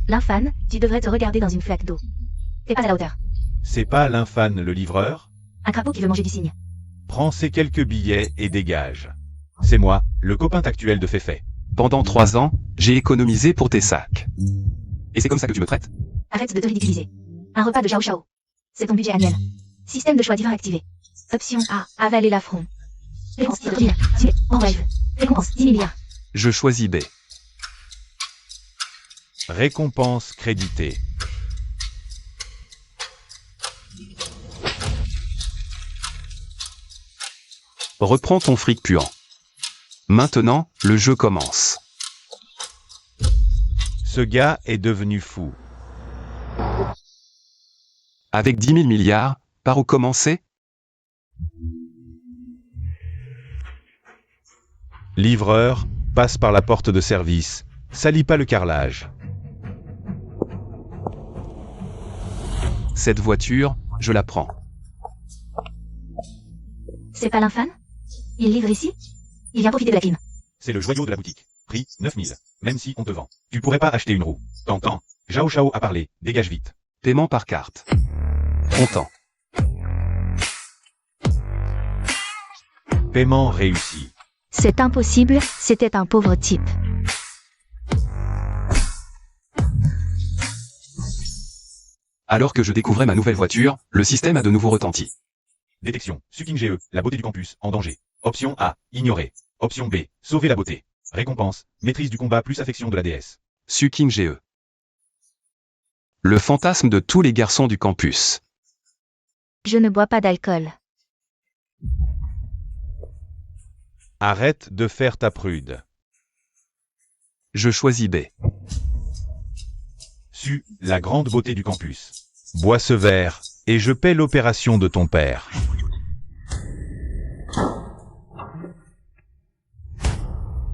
L'infane, tu devrais te regarder dans une flaque d'eau. T'es pas à la hauteur. C'est pas l'infane le livreur? Un crapaud qui veut manger du cygne. Prends ces quelques billets et dégage. C'est moi, le copain actuel de Féfé. Pendant 3 ans, j'ai économisé pour tes sacs. Et c'est comme ça que tu me traites? Arrête de te ridiculiser. Un repas de Xiao Xiao. C'est ton budget annuel. Système de choix divin activé. Option A, avaler l'affront. Réponse hydrogène. En rêve. Récompense 10 milliards. Je choisis B. Récompense créditée. Reprends ton fric puant. Maintenant, le jeu commence. Ce gars est devenu fou. Avec 10 000 milliards, par où commencer? Livreur, passe par la porte de service. Salis pas le carrelage. Cette voiture, je la prends. C'est pas l'infane? Il livre ici? Il vient profiter de la clim. C'est le joyau de la boutique. Prix 9000. Même si on te vend. Tu pourrais pas acheter une roue. T'entends? Xiao Xiao a parlé. Dégage vite. Paiement par carte. Content. Paiement réussi. C'est impossible, c'était un pauvre type. Alors que je découvrais ma nouvelle voiture, le système a de nouveau retenti. Détection. Sucking GE. La beauté du campus. En danger. Option A. Ignorer. Option B. Sauver la beauté. Récompense. Maîtrise du combat plus affection de la déesse. Sucking GE. Le fantasme de tous les garçons du campus. Je ne bois pas d'alcool. Arrête de faire ta prude. Je choisis B. Su. La grande beauté du campus. Bois ce verre, et je paie l'opération de ton père.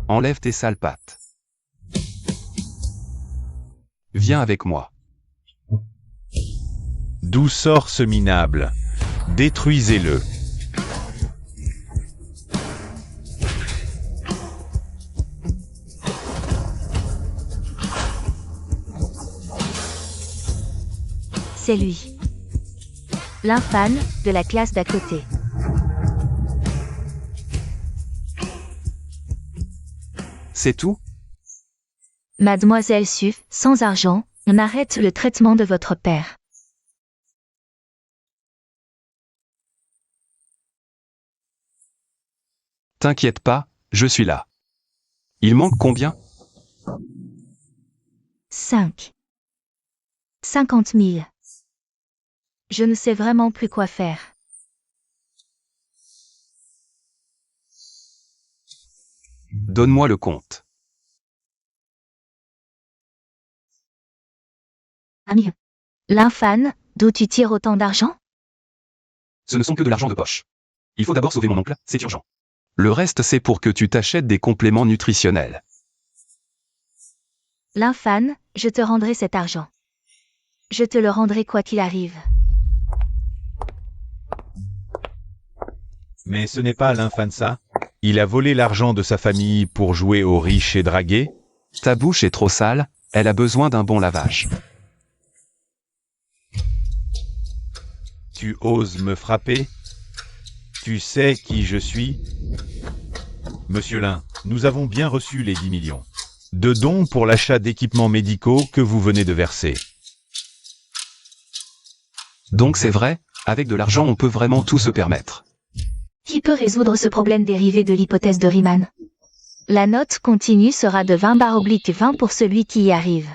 Enlève tes sales pattes. Viens avec moi. D'où sort ce minable? Détruisez-le. C'est lui. L'infane, de la classe d'à côté. C'est tout? Mademoiselle Suff, sans argent, on arrête le traitement de votre père. T'inquiète pas, je suis là. Il manque combien? 5. 50 000. Je ne sais vraiment plus quoi faire. Donne-moi le compte. Ami. L'infane, d'où tu tires autant d'argent? Ce ne sont que de l'argent de poche. Il faut d'abord sauver mon oncle, c'est urgent. Le reste c'est pour que tu t'achètes des compléments nutritionnels. L'infane, je te rendrai cet argent. Je te le rendrai quoi qu'il arrive. Mais ce n'est pas l'infane ça? Il a volé l'argent de sa famille pour jouer aux riches et draguer? Ta bouche est trop sale, elle a besoin d'un bon lavage. Tu oses me frapper? Tu sais qui je suis? Monsieur Lin, nous avons bien reçu les 10 millions de dons pour l'achat d'équipements médicaux que vous venez de verser. Donc c'est vrai, avec de l'argent on peut vraiment tout se permettre. Qui peut résoudre ce problème dérivé de l'hypothèse de Riemann? La note continue sera de 20/20 pour celui qui y arrive.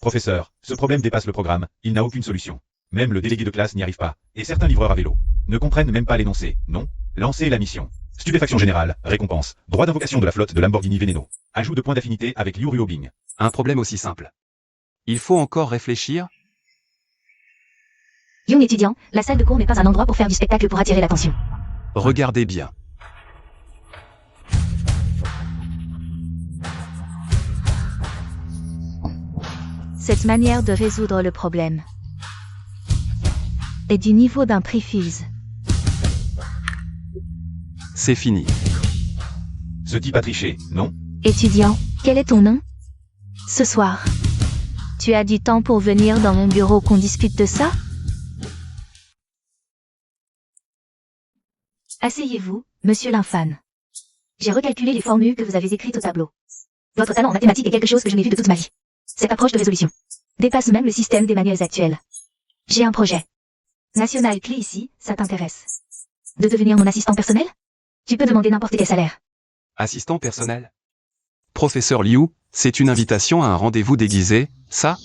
Professeur, ce problème dépasse le programme, il n'a aucune solution. Même le délégué de classe n'y arrive pas, et certains livreurs à vélo ne comprennent même pas l'énoncé. Non, lancez la mission. Stupéfaction générale, récompense, droit d'invocation de la flotte de Lamborghini Veneno. Ajout de points d'affinité avec Liu Ruobing. Un problème aussi simple. Il faut encore réfléchir? Young étudiant, la salle de cours n'est pas un endroit pour faire du spectacle pour attirer l'attention. Regardez bien. Cette manière de résoudre le problème est du niveau d'un prix-fuse. C'est fini. Ce type a triché, non? Étudiant, quel est ton nom? Ce soir. Tu as du temps pour venir dans mon bureau qu'on discute de ça? Asseyez-vous, monsieur Linfan. J'ai recalculé les formules que vous avez écrites au tableau. Votre talent en mathématiques est quelque chose que je n'ai vu de toute ma vie. Cette approche de résolution dépasse même le système des manuels actuels. J'ai un projet. National clé ici, ça t'intéresse? De devenir mon assistant personnel? Tu peux demander n'importe quel salaire. Assistant personnel. Professeur Liu, c'est une invitation à un rendez-vous déguisé, ça?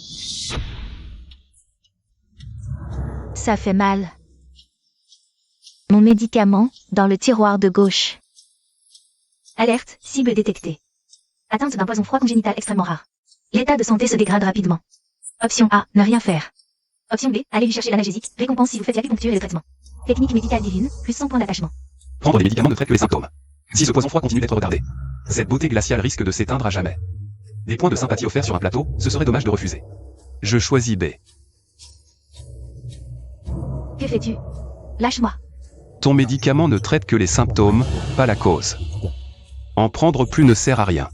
Ça fait mal. Mon médicament, dans le tiroir de gauche. Alerte, cible détectée. Atteinte d'un poison froid congénital extrêmement rare. L'état de santé se dégrade rapidement. Option A, ne rien faire. Option B, allez lui chercher l'analgésique, récompense si vous faites l'acupuncture et le traitement. Technique médicale divine, plus 100 points d'attachement. Prendre des médicaments ne traite que les symptômes. Si ce poison froid continue d'être retardé, cette beauté glaciale risque de s'éteindre à jamais. Des points de sympathie offerts sur un plateau, ce serait dommage de refuser. Je choisis B. Que fais-tu? Lâche-moi. Ton médicament ne traite que les symptômes, pas la cause. En prendre plus ne sert à rien.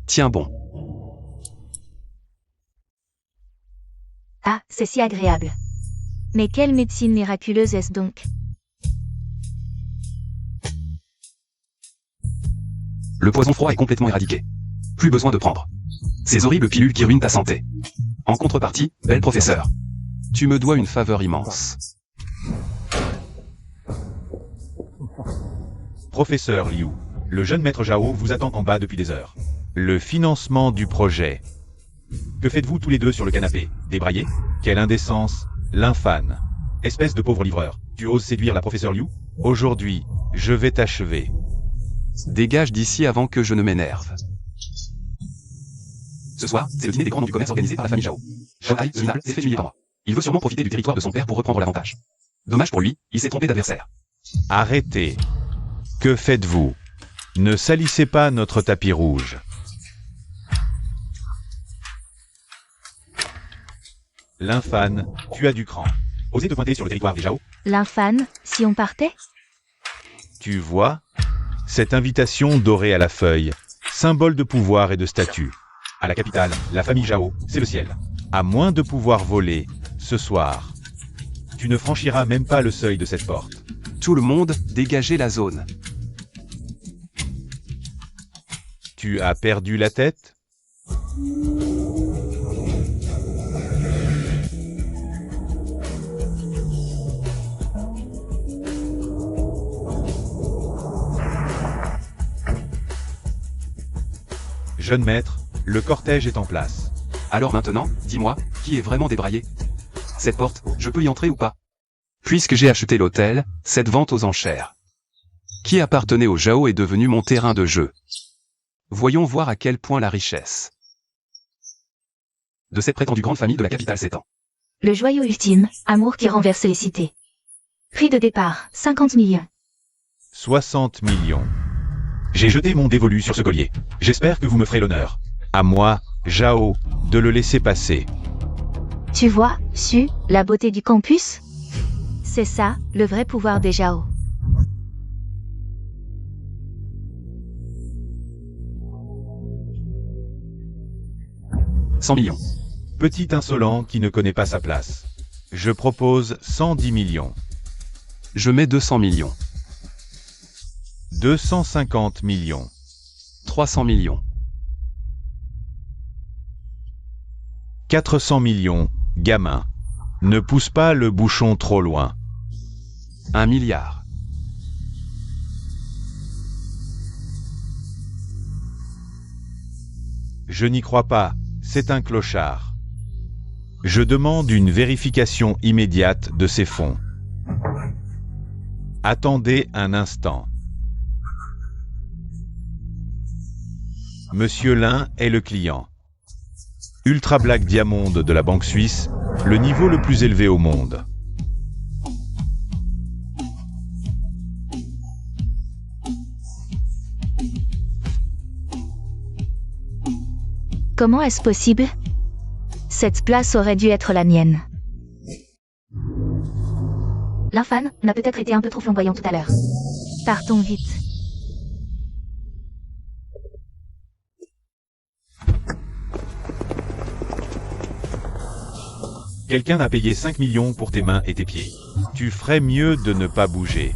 Tiens bon. Ah, c'est si agréable. Mais quelle médecine miraculeuse est-ce donc? Le poison froid est complètement éradiqué. Plus besoin de prendre ces horribles pilules qui ruinent ta santé. En contrepartie, bel professeur, tu me dois une faveur immense. Professeur Liu, le jeune maître Zhao vous attend en bas depuis des heures. Le financement du projet. Que faites-vous tous les deux sur le canapé? Débraillé? Quelle indécence! Linfan. Espèce de pauvre livreur, tu oses séduire la professeure Liu? Aujourd'hui, je vais t'achever. Dégage d'ici avant que je ne m'énerve. Ce soir, c'est le dîner des grands noms du commerce organisé par la famille Zhao. Zhao Hai, le minable, s'est fait humilier par moi. Il veut sûrement profiter du territoire de son père pour reprendre l'avantage. Dommage pour lui, il s'est trompé d'adversaire. Arrêtez. Que faites-vous? Ne salissez pas notre tapis rouge. Linfan, tu as du cran. Osez te pointer sur le territoire des Zhao? Linfan, si on partait? Tu vois? Cette invitation dorée à la feuille, symbole de pouvoir et de statut. À la capitale, la famille Zhao, c'est le ciel. À moins de pouvoir voler, ce soir, tu ne franchiras même pas le seuil de cette porte. Tout le monde, dégagez la zone. Tu as perdu la tête? Jeune maître, le cortège est en place. Alors maintenant, dis-moi, qui est vraiment débraillé? Cette porte, je peux y entrer ou pas? Puisque j'ai acheté l'hôtel, cette vente aux enchères, qui appartenait au Zhao est devenue mon terrain de jeu. Voyons voir à quel point la richesse de cette prétendue grande famille de la capitale s'étend. Le joyau ultime, amour qui renverse les cités. Prix de départ, 50 millions. 60 millions. J'ai jeté mon dévolu sur ce collier. J'espère que vous me ferez l'honneur. À moi, Zhao, de le laisser passer. Tu vois, Su, la beauté du campus? C'est ça, le vrai pouvoir des Zhao. « 100 millions. Petit insolent qui ne connaît pas sa place. Je propose 110 millions. Je mets 200 millions. 250 millions. 300 millions. 400 millions, gamin. Ne pousse pas le bouchon trop loin. 1 milliard. Je n'y crois pas, c'est un clochard. Je demande une vérification immédiate de ces fonds. Attendez un instant. Monsieur Lin est le client. Ultra Black Diamond de la Banque Suisse, le niveau le plus élevé au monde. Comment est-ce possible? Cette place aurait dû être la mienne. L'infan n'a peut-être été un peu trop flamboyant tout à l'heure. Partons vite. Quelqu'un a payé 5 millions pour tes mains et tes pieds. Tu ferais mieux de ne pas bouger.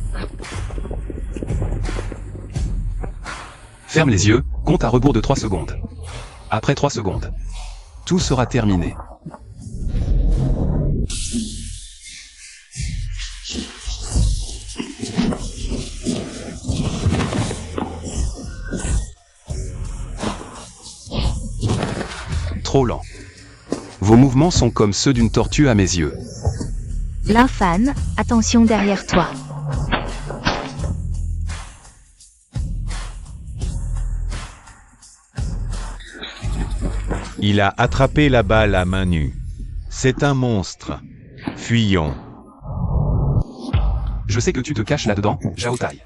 Ferme les yeux, compte à rebours de 3 secondes. Après 3 secondes, tout sera terminé. Trop lent. Vos mouvements sont comme ceux d'une tortue à mes yeux. L'infane, attention derrière toi. Il a attrapé la balle à main nue. C'est un monstre. Fuyons. Je sais que tu te caches là-dedans, Zhao Tai.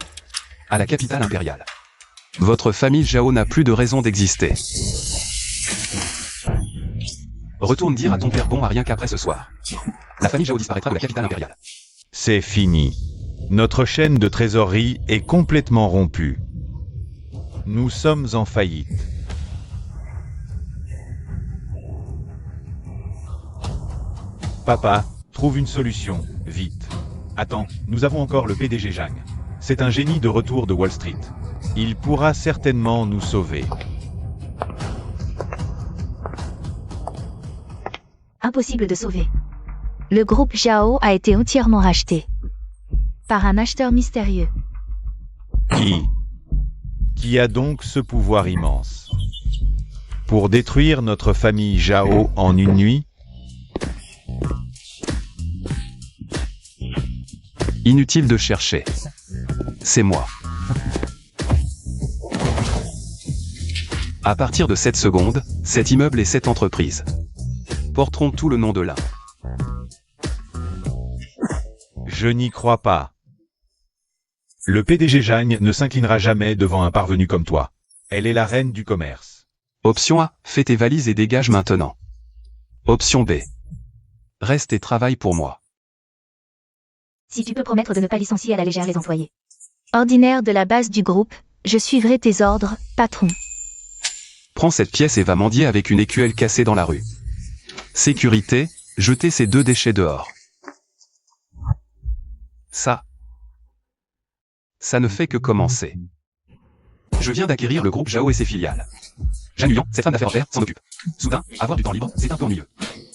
À la capitale impériale. Votre famille Zhao n'a plus de raison d'exister. Retourne dire à ton père bon à rien qu'après ce soir. La famille Zhao disparaîtra de la capitale impériale. C'est fini. Notre chaîne de trésorerie est complètement rompue. Nous sommes en faillite. Papa, trouve une solution, vite. Attends, nous avons encore le PDG Zhang. C'est un génie de retour de Wall Street. Il pourra certainement nous sauver. Impossible de sauver. Le groupe Zhao a été entièrement racheté. Par un acheteur mystérieux. Qui a donc ce pouvoir immense? Pour détruire notre famille Zhao en une nuit? Inutile de chercher. C'est moi. À partir de cette seconde, cet immeuble et cette entreprise porteront tout le nom de l'un. Je n'y crois pas. Le PDG Zhang ne s'inclinera jamais devant un parvenu comme toi. Elle est la reine du commerce. Option A, fais tes valises et dégage maintenant. Option B, reste et travaille pour moi. Si tu peux promettre de ne pas licencier à la légère les employés. Ordinaire de la base du groupe, je suivrai tes ordres, patron. Prends cette pièce et va mendier avec une écuelle cassée dans la rue. Sécurité, jetez ces 2 déchets dehors. Ça ne fait que commencer. Je viens d'acquérir le groupe Zhao et ses filiales. Jeanne Huyan, cette femme d'affaires en vert, s'en occupe. Soudain, avoir du temps libre, c'est un peu ennuyeux.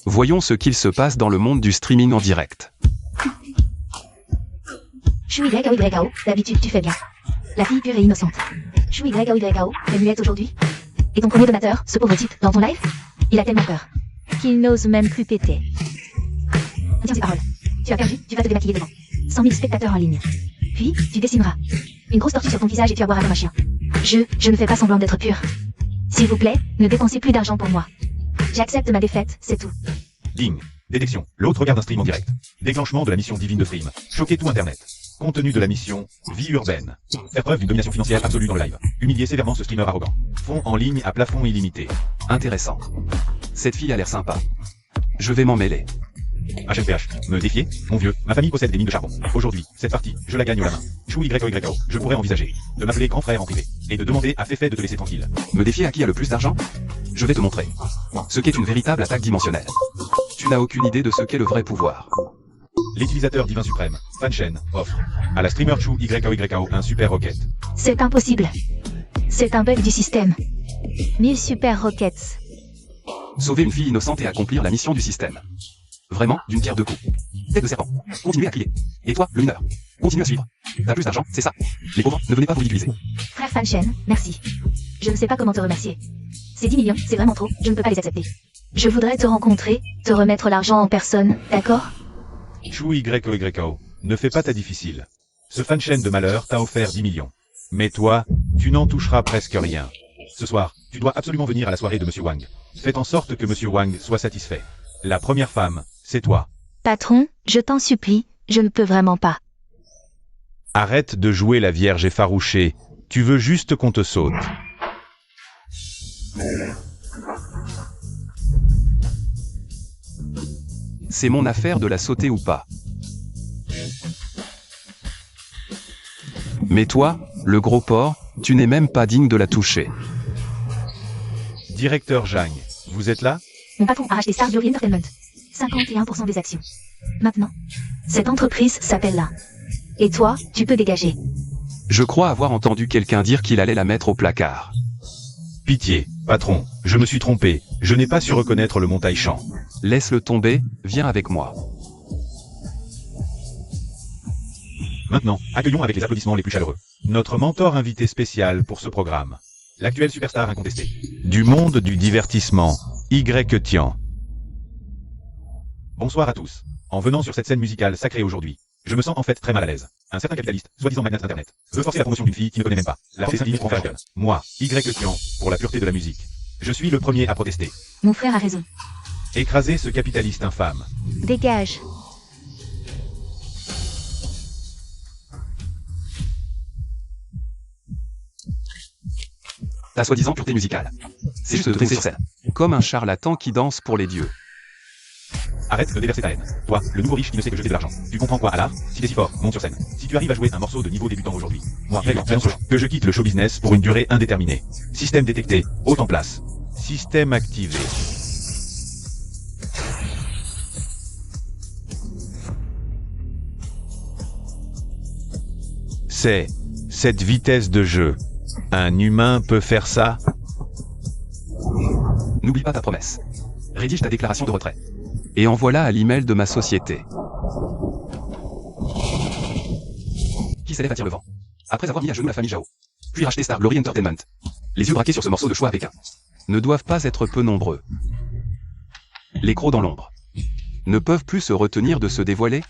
Voyons ce qu'il se passe dans le monde du streaming en direct. Chou YAO, d'habitude tu fais bien. La fille pure et innocente. Chou YAO, t'es muette aujourd'hui. Et ton premier donateur, ce pauvre type, dans ton live, il a tellement peur qu'il n'ose même plus péter. Tiens ces paroles. Tu as perdu, tu vas te démaquiller devant 100 000 spectateurs en ligne. Puis, tu dessineras une grosse tortue sur ton visage et tu vas boire comme un chien. Je ne fais pas semblant d'être pur. S'il vous plaît, ne dépensez plus d'argent pour moi. J'accepte ma défaite, c'est tout. Ding. Détection. L'autre regarde un stream en direct. Déclenchement de la mission divine de stream. Choquer tout Internet. Contenu de la mission, vie urbaine. Faire preuve d'une domination financière absolue dans le live. Humilier sévèrement ce streamer arrogant. Fonds en ligne à plafond illimité. Intéressant. Cette fille a l'air sympa. Je vais m'en mêler. HMPH, me défier? Mon vieux, ma famille possède des mines de charbon. Aujourd'hui, cette partie, je la gagne au la main. Chou YO, je pourrais envisager de m'appeler grand frère en privé et de demander à Féfé de te laisser tranquille. Me défier à qui a le plus d'argent? Je vais te montrer ce qu'est une véritable attaque dimensionnelle. Tu n'as aucune idée de ce qu'est le vrai pouvoir. L'utilisateur divin suprême, Fanshen, offre à la streamer Chou YO un super rocket. C'est impossible. C'est un bug du système. 1000 super rockets. Sauver une fille innocente et accomplir la mission du système. Vraiment, d'une pierre deux coups. Tête de serpent. Continuez à crier. Et toi, le mineur, continue à suivre. T'as plus d'argent, c'est ça. Les pauvres, ne venez pas vous ridiculiser. Frère Fanshen, merci. Je ne sais pas comment te remercier. Ces 10 millions, c'est vraiment trop, je ne peux pas les accepter. Je voudrais te rencontrer, te remettre l'argent en personne, d'accord? Chou YO, ne fais pas ta difficile. Ce Fanshen de malheur t'a offert 10 millions. Mais toi, tu n'en toucheras presque rien. Ce soir, tu dois absolument venir à la soirée de Monsieur Wang. Faites en sorte que Monsieur Wang soit satisfait. La première femme, c'est toi. Patron, je t'en supplie, je ne peux vraiment pas. Arrête de jouer la vierge effarouchée. Tu veux juste qu'on te saute. C'est mon affaire de la sauter ou pas. Mais toi, le gros porc, tu n'es même pas digne de la toucher. Directeur Zhang, vous êtes là? Mon patron a racheté Stardio Entertainment. 51% des actions. Maintenant, cette entreprise s'appelle là. Et toi, tu peux dégager. Je crois avoir entendu quelqu'un dire qu'il allait la mettre au placard. Pitié, patron, je me suis trompé, je n'ai pas su reconnaître le montaille-champ. Laisse-le tomber, viens avec moi. Maintenant, accueillons avec les applaudissements les plus chaleureux notre mentor invité spécial pour ce programme. L'actuel superstar incontesté. Du monde du divertissement, Y Tian. Bonsoir à tous. En venant sur cette scène musicale sacrée aujourd'hui, je me sens en fait très mal à l'aise. Un certain capitaliste, soi-disant magnat d'internet, veut forcer la promotion d'une fille qui ne connaît même pas. La forcer 5 minutes pour faire gueule. Moi, Y Tian, pour la pureté de la musique. Je suis le premier à protester. Mon frère a raison. Écraser ce capitaliste infâme. Dégage. Ta soi-disant pureté musicale. C'est juste de dresser sur scène. Comme un charlatan qui danse pour les dieux. Arrête de déverser ta haine. Toi, le nouveau riche qui ne sait que jeter de l'argent. Tu comprends quoi à l'art? Si t'es si fort, monte sur scène. Si tu arrives à jouer un morceau de niveau débutant aujourd'hui, moi, j'annonce que je quitte le show business pour une durée indéterminée. Système détecté, haut en place. Système activé. C'est cette vitesse de jeu. Un humain peut faire ça? N'oublie pas ta promesse. Rédige ta déclaration de retrait. Et envoie-la à l'email de ma société. Qui s'élève attire le vent. Après avoir mis à genoux la famille Zhao. Puis racheté Star Glory Entertainment. Les yeux braqués sur ce morceau de choix à Pékin. Ne doivent pas être peu nombreux. Les crocs dans l'ombre. Ne peuvent plus se retenir de se dévoiler?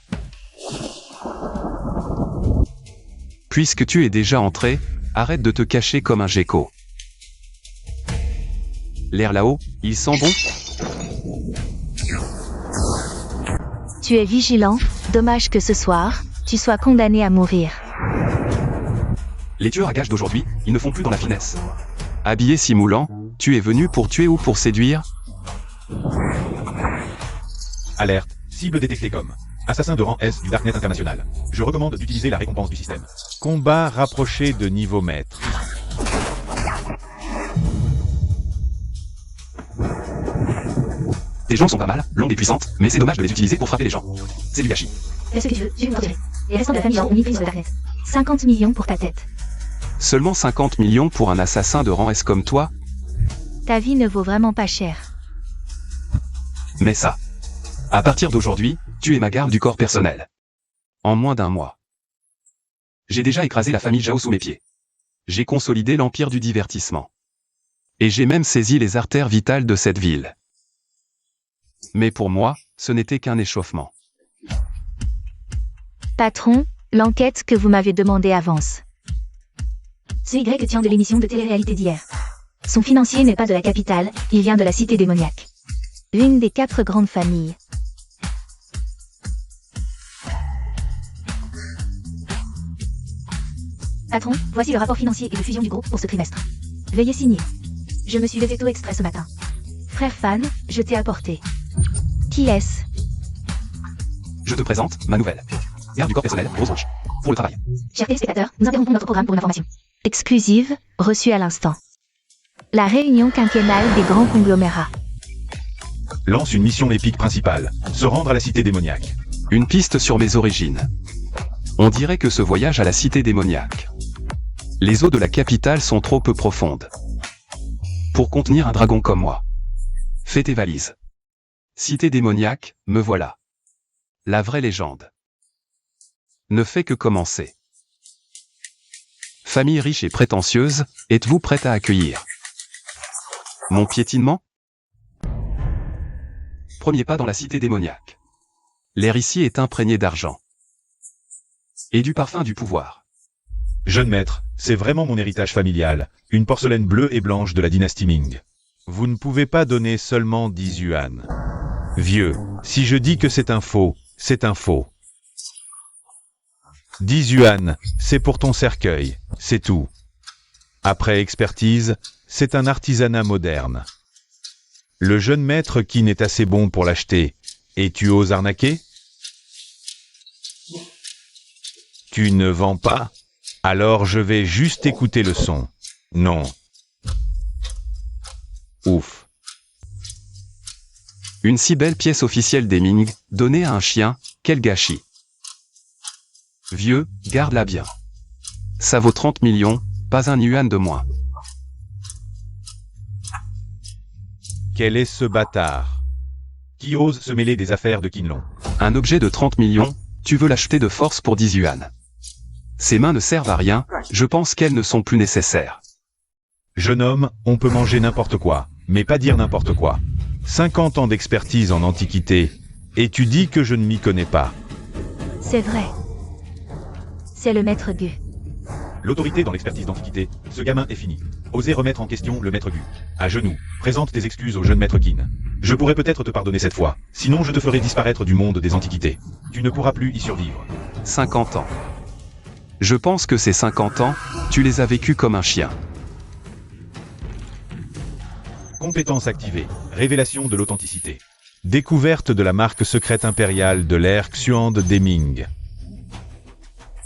Puisque tu es déjà entré, arrête de te cacher comme un gecko. L'air là-haut, il sent bon? Tu es vigilant, dommage que ce soir, tu sois condamné à mourir. Les tueurs à gages d'aujourd'hui, ils ne font plus dans la finesse. Habillé simulant, tu es venu pour tuer ou pour séduire? Alerte, cible détectée comme assassin de rang S du Darknet International. Je recommande d'utiliser la récompense du système. Combat rapproché de niveau maître. Tes jambes sont pas mal, longues et puissantes, mais c'est dommage de les utiliser pour frapper les gens. C'est du gâchis. Fais ce que tu veux, je vais me retirer. Les restants de la famille ont mis prise sur le Darknet. 50 millions pour ta tête. Seulement 50 millions pour un assassin de rang S comme toi? Ta vie ne vaut vraiment pas cher. Mais ça. À partir d'aujourd'hui, tu es ma garde du corps personnel. En moins d'un mois. J'ai déjà écrasé la famille Zhao sous mes pieds. J'ai consolidé l'empire du divertissement. Et j'ai même saisi les artères vitales de cette ville. Mais pour moi, ce n'était qu'un échauffement. Patron, l'enquête que vous m'avez demandée avance. Ce Y tient de l'émission de télé-réalité d'hier. Son financier n'est pas de la capitale, il vient de la cité démoniaque. L'une des 4 grandes familles. Patron, voici le rapport financier et de fusion du groupe pour ce trimestre. Veuillez signer. Je me suis levé tôt exprès ce matin. Frère Fan, je t'ai apporté. Qui est-ce? Je te présente ma nouvelle garde du corps personnel, Rose Rouge. Pour le travail. Chers téléspectateurs, nous interrompons notre programme pour une information exclusive, reçue à l'instant. La réunion quinquennale des grands conglomérats. Lance une mission épique principale. Se rendre à la cité démoniaque. Une piste sur mes origines. On dirait que ce voyage à la cité démoniaque. Les eaux de la capitale sont trop peu profondes. Pour contenir un dragon comme moi. Fais tes valises. Cité démoniaque, me voilà. La vraie légende. Ne fait que commencer. Famille riche et prétentieuse, êtes-vous prête à accueillir mon piétinement? Premier pas dans la cité démoniaque. L'air ici est imprégné d'argent. Et du parfum du pouvoir. Jeune maître, c'est vraiment mon héritage familial, une porcelaine bleue et blanche de la dynastie Ming. Vous ne pouvez pas donner seulement 10 yuan. Vieux, si je dis que c'est un faux, c'est un faux. 10 yuan, c'est pour ton cercueil, c'est tout. Après expertise, c'est un artisanat moderne. Le jeune maître qui n'est assez bon pour l'acheter, et tu oses arnaquer? Tu ne vends pas? Alors je vais juste écouter le son. Non. Ouf. Une si belle pièce officielle des Ming, donnée à un chien, quel gâchis. Vieux, garde-la bien. Ça vaut 30 millions, pas un yuan de moins. Quel est ce bâtard? Qui ose se mêler des affaires de Qinlong? Un objet de 30 millions, tu veux l'acheter de force pour 10 yuan. Ces mains ne servent à rien, je pense qu'elles ne sont plus nécessaires. Jeune homme, on peut manger n'importe quoi, mais pas dire n'importe quoi. 50 ans d'expertise en antiquité, et tu dis que je ne m'y connais pas. C'est vrai. C'est le maître Gu. L'autorité dans l'expertise d'antiquité, ce gamin est fini. Osez remettre en question le maître Gu. À genoux, présente tes excuses au jeune maître Qin. Je pourrais peut-être te pardonner cette fois, sinon je te ferai disparaître du monde des antiquités. Tu ne pourras plus y survivre. 50 ans. Je pense que ces 50 ans, tu les as vécus comme un chien. Compétence activée. Révélation de l'authenticité. Découverte de la marque secrète impériale de l'ère Xuan des Ming.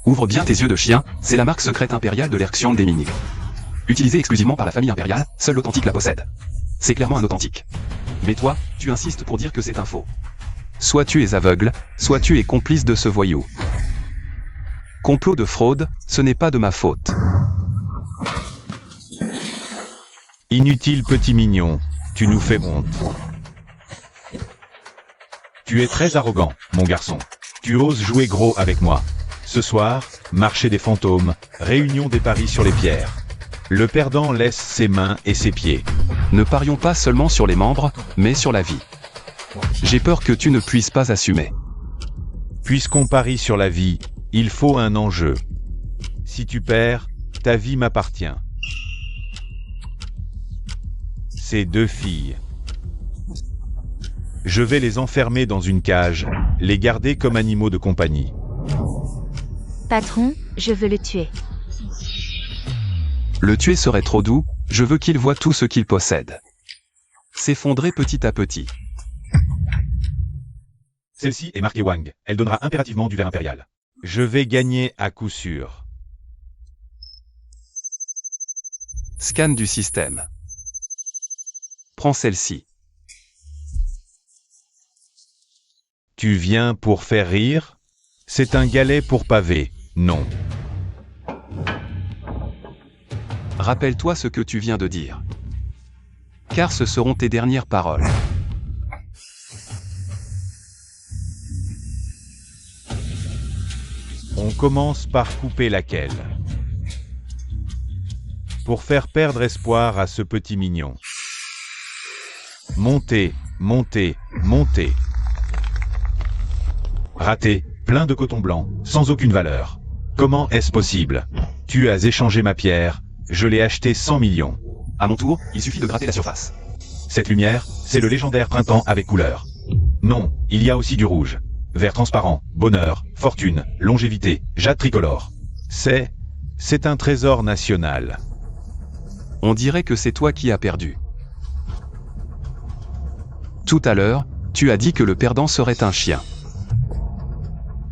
Ouvre bien tes yeux de chien, c'est la marque secrète impériale de l'ère Xian des Ming. Utilisée exclusivement par la famille impériale, seul l'authentique la possède. C'est clairement un authentique. Mais toi, tu insistes pour dire que c'est un faux. Soit tu es aveugle, soit tu es complice de ce voyou. Complot de fraude, ce n'est pas de ma faute. Inutile petit mignon, tu nous fais honte. Tu es très arrogant, mon garçon. Tu oses jouer gros avec moi. Ce soir, marché des fantômes, réunion des paris sur les pierres. Le perdant laisse ses mains et ses pieds. Ne parions pas seulement sur les membres, mais sur la vie. J'ai peur que tu ne puisses pas assumer. Puisqu'on parie sur la vie, il faut un enjeu. Si tu perds, ta vie m'appartient. Ces deux filles. Je vais les enfermer dans une cage, les garder comme animaux de compagnie. Patron, je veux le tuer. Le tuer serait trop doux, je veux qu'il voie tout ce qu'il possède. S'effondrer petit à petit. Celle-ci est marquée Wang, elle donnera impérativement du verre impérial. Je vais gagner à coup sûr. Scan du système. Prends celle-ci. Tu viens pour faire rire? C'est un galet pour pavé, non. Rappelle-toi ce que tu viens de dire. Car ce seront tes dernières paroles. On commence par couper laquelle? Pour faire perdre espoir à ce petit mignon. Montez, montez, montez. Raté, plein de coton blanc, sans aucune valeur. Comment est-ce possible? Tu as échangé ma pierre, je l'ai achetée 100 millions. À mon tour, il suffit de gratter la surface. Cette lumière, c'est le légendaire printemps avec couleur. Non, il y a aussi du rouge. Vert transparent, bonheur, fortune, longévité, jade tricolore. C'est un trésor national. On dirait que c'est toi qui as perdu. Tout à l'heure, tu as dit que le perdant serait un chien.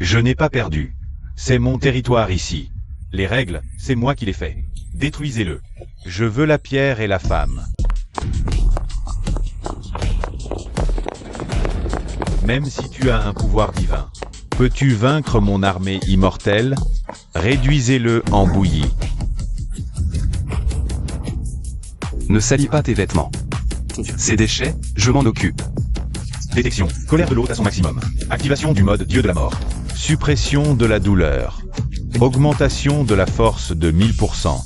Je n'ai pas perdu. C'est mon territoire ici. Les règles, c'est moi qui les fais. Détruisez-le. Je veux la pierre et la femme. Même si tu as un pouvoir divin, peux-tu vaincre mon armée immortelle? Réduisez-le en bouillie. Ne salis pas tes vêtements. Ces déchets, je m'en occupe. Détection. Colère de l'hôte à son maximum. Activation du mode Dieu de la mort. Suppression de la douleur. Augmentation de la force de 1000%.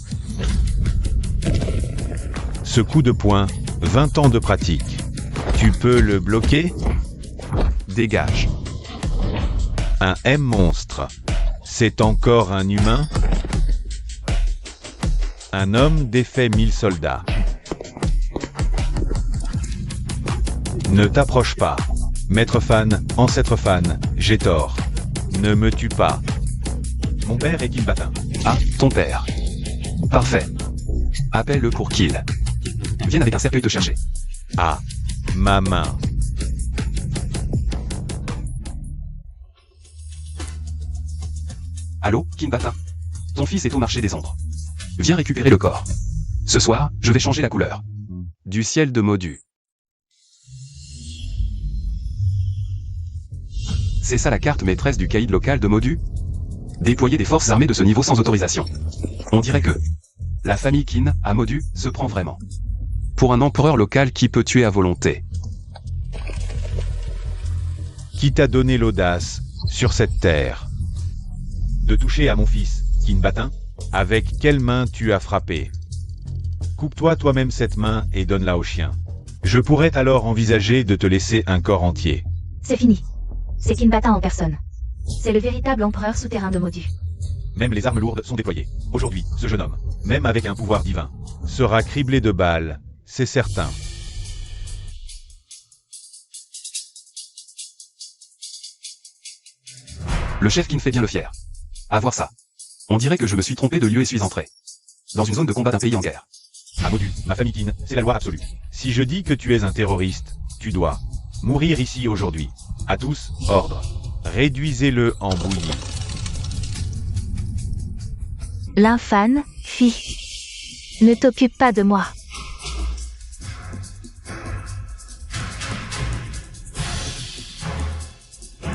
Ce coup de poing, 20 ans de pratique. Tu peux le bloquer? Dégage. Un M-monstre. C'est encore un humain? Un homme défait 1000 soldats. Ne t'approche pas. Maître fan, ancêtre fan, j'ai tort. Ne me tue pas. Mon père est Kill Batin. Ah, ton père. Parfait. Appelle-le pour kill. Viens avec un cercueil te chercher. Ah, ma main. Allô, Kinbata? Ton fils est au marché des ombres. Viens récupérer le corps. Ce soir, je vais changer la couleur. Du ciel de Modu. C'est ça la carte maîtresse du caïd local de Modu? Déployer des forces armées de ce niveau sans autorisation. On dirait que la famille Qin, à Modu, se prend vraiment pour un empereur local qui peut tuer à volonté. Qui t'a donné l'audace, sur cette terre, de toucher à mon fils, Qin Batin? Avec quelle main tu as frappé? Coupe-toi toi-même cette main et donne-la au chien. Je pourrais alors envisager de te laisser un corps entier. C'est fini. C'est Qin Batin en personne. C'est le véritable empereur souterrain de Modu. Même les armes lourdes sont déployées. Aujourd'hui, ce jeune homme, même avec un pouvoir divin, sera criblé de balles, c'est certain. Le chef Qin fait bien le fier. À voir ça. On dirait que je me suis trompé de lieu et suis entré dans une zone de combat d'un pays en guerre. À Modu, ma famille Qin, c'est la loi absolue. Si je dis que tu es un terroriste, tu dois mourir ici aujourd'hui. À tous, ordre. Réduisez-le en bouillie. L'infâme, fille. Ne t'occupe pas de moi.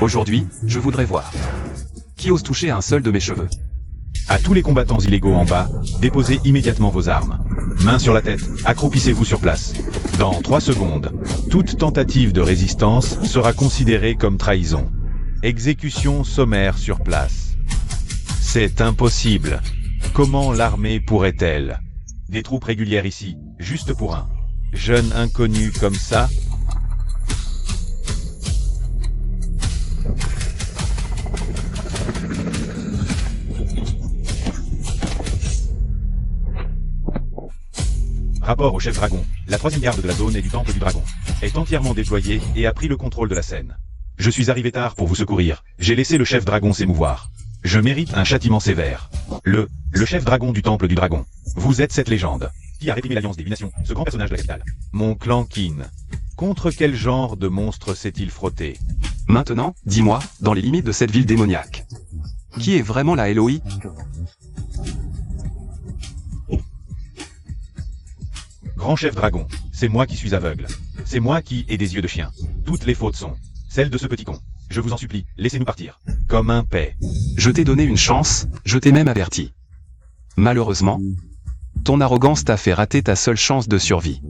Aujourd'hui, je voudrais voir qui ose toucher à un seul de mes cheveux. À tous les combattants illégaux en bas, déposez immédiatement vos armes. Main sur la tête, accroupissez-vous sur place. Dans 3 secondes, toute tentative de résistance sera considérée comme trahison. Exécution sommaire sur place. C'est impossible. Comment l'armée pourrait-elle? Des troupes régulières ici, juste pour un jeune inconnu comme ça? Rapport au chef dragon. La 3e garde de la zone et du temple du dragon est entièrement déployée et a pris le contrôle de la scène. Je suis arrivé tard pour vous secourir. J'ai laissé le chef dragon s'émouvoir. Je mérite un châtiment sévère. Le chef dragon du temple du dragon. Vous êtes cette légende. Qui a réprimé l'alliance des 8 nations, ce grand personnage de la capitale? Mon clan Qin. Contre quel genre de monstre s'est-il frotté? Maintenant, dis-moi, dans les limites de cette ville démoniaque, qui est vraiment la Eloi? Grand chef dragon, c'est moi qui suis aveugle. C'est moi qui ai des yeux de chien. Toutes les fautes sont celles de ce petit con. Je vous en supplie, laissez-nous partir. Comme un paix. Je t'ai donné une chance, je t'ai même averti. Malheureusement, ton arrogance t'a fait rater ta seule chance de survie.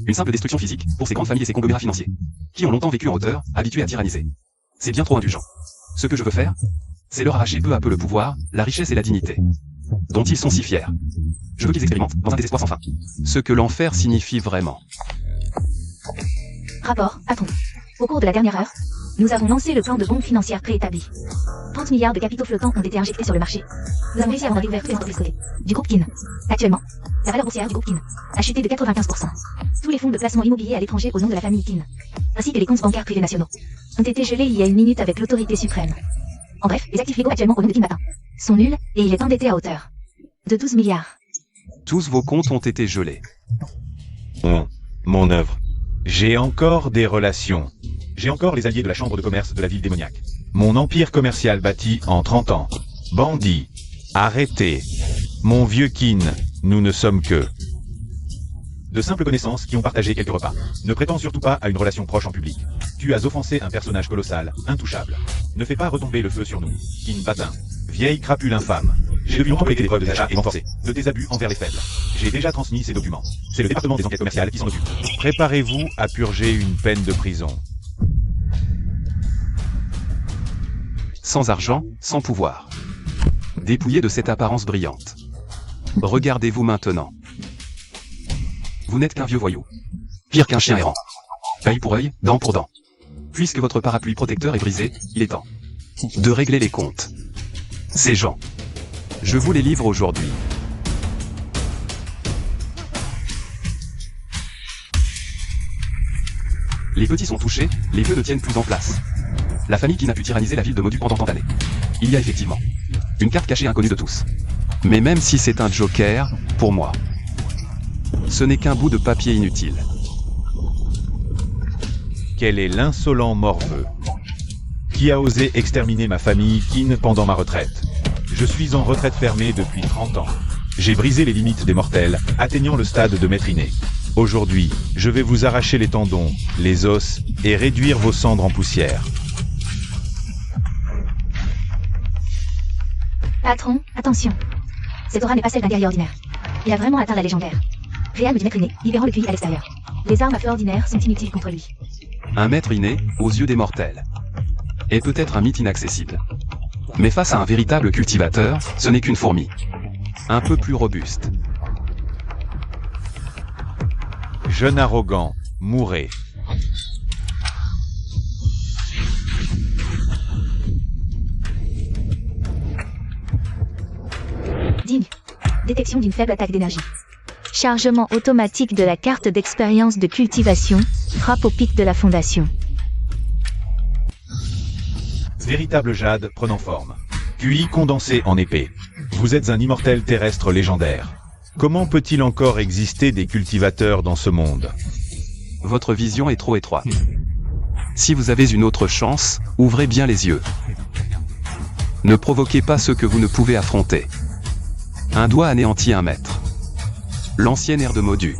Une simple destruction physique pour ces grandes familles et ces conglomérats financiers, qui ont longtemps vécu en hauteur, habitués à tyranniser. C'est bien trop indulgent. Ce que je veux faire, c'est leur arracher peu à peu le pouvoir, la richesse et la dignité, dont ils sont si fiers. Je veux qu'ils expérimentent, dans un désespoir sans fin, ce que l'enfer signifie vraiment. Rapport, patron. Au cours de la dernière heure, nous avons lancé le plan de bombe financière préétabli. 30 milliards de capitaux flottants ont été injectés sur le marché. Nous avons réussi à vendre vers toutes les entreprises cotées du groupe Qin. Actuellement, la valeur boursière du groupe Qin a chuté de 95%. Tous les fonds de placement immobilier à l'étranger au nom de la famille Qin, ainsi que les comptes bancaires privés nationaux, ont été gelés il y a 1 minute avec l'autorité suprême. En bref, les actifs légaux actuellement au nom de Qin Batin sont nuls et il est endetté à hauteur de 12 milliards. Tous vos comptes ont été gelés. Mon œuvre. J'ai encore des relations. J'ai encore les alliés de la chambre de commerce de la ville démoniaque. Mon empire commercial bâti en 30 ans. Bandits. Arrêtez. Mon vieux Qin, nous ne sommes que de simples connaissances qui ont partagé quelques repas. Ne prétends surtout pas à une relation proche en public. Tu as offensé un personnage colossal, intouchable. Ne fais pas retomber le feu sur nous. Qin Batin. Vieille crapule infâme. J'ai depuis longtemps collecté des preuves de d'achat et renforcé de tes abus envers les faibles. J'ai déjà transmis ces documents. C'est le département des enquêtes commerciales qui s'en occupe. Préparez-vous à purger une peine de prison. Sans argent, sans pouvoir. Dépouillé de cette apparence brillante. Regardez-vous maintenant. Vous n'êtes qu'un vieux voyou. Pire qu'un chien errant. Œil pour œil, dent pour dent. Puisque votre parapluie protecteur est brisé, il est temps de régler les comptes. Ces gens, je vous les livre aujourd'hui. Les petits sont touchés, les vieux ne tiennent plus en place. La famille qui n'a pu tyranniser la ville de Modu pendant tant d'années. Il y a effectivement une carte cachée inconnue de tous. Mais même si c'est un joker, pour moi, ce n'est qu'un bout de papier inutile. Quel est l'insolent morveux qui a osé exterminer ma famille Qin pendant ma retraite? Je suis en retraite fermée depuis 30 ans. J'ai brisé les limites des mortels, atteignant le stade de maître inné. Aujourd'hui, je vais vous arracher les tendons, les os, et réduire vos cendres en poussière. Patron, attention. Cette aura n'est pas celle d'un guerrier ordinaire. Il a vraiment atteint la légendaire. Réalme du maître inné, libérant le QI à l'extérieur. Les armes à feu ordinaires sont inutiles contre lui. Un maître inné, aux yeux des mortels. Et peut-être un mythe inaccessible. Mais face à un véritable cultivateur, ce n'est qu'une fourmi. Un peu plus robuste. Jeune arrogant, mourez. Digne. Détection d'une faible attaque d'énergie. Chargement automatique de la carte d'expérience de cultivation, frappe au pic de la fondation. Véritable jade prenant forme. QI condensé en épée. Vous êtes un immortel terrestre légendaire. Comment peut-il encore exister des cultivateurs dans ce monde? Votre vision est trop étroite. Si vous avez une autre chance, ouvrez bien les yeux. Ne provoquez pas ce que vous ne pouvez affronter. Un doigt anéantit un maître. L'ancienne ère de Modu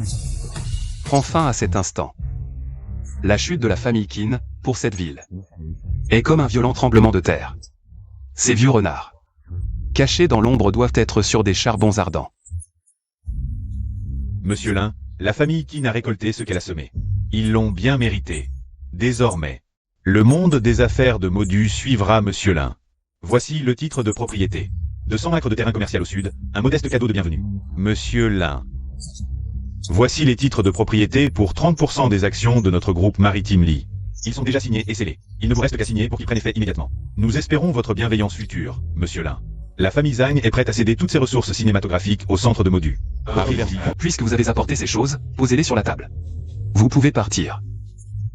prend fin à cet instant. La chute de la famille Qin, pour cette ville, est comme un violent tremblement de terre. Ces vieux renards, cachés dans l'ombre, doivent être sur des charbons ardents. Monsieur Lin, la famille Qin a récolté ce qu'elle a semé. Ils l'ont bien mérité. Désormais, le monde des affaires de Modu suivra Monsieur Lin. Voici le titre de propriété. 200 acres de terrain commercial au sud, un modeste cadeau de bienvenue. Monsieur Lin. Voici les titres de propriété pour 30% des actions de notre groupe Maritime Lee. Ils sont déjà signés et scellés. Il ne vous reste qu'à signer pour qu'ils prennent effet immédiatement. Nous espérons votre bienveillance future, Monsieur Lin. La famille Zhang est prête à céder toutes ses ressources cinématographiques au centre de Modu. Puisque vous avez apporté ces choses, posez-les sur la table. Vous pouvez partir.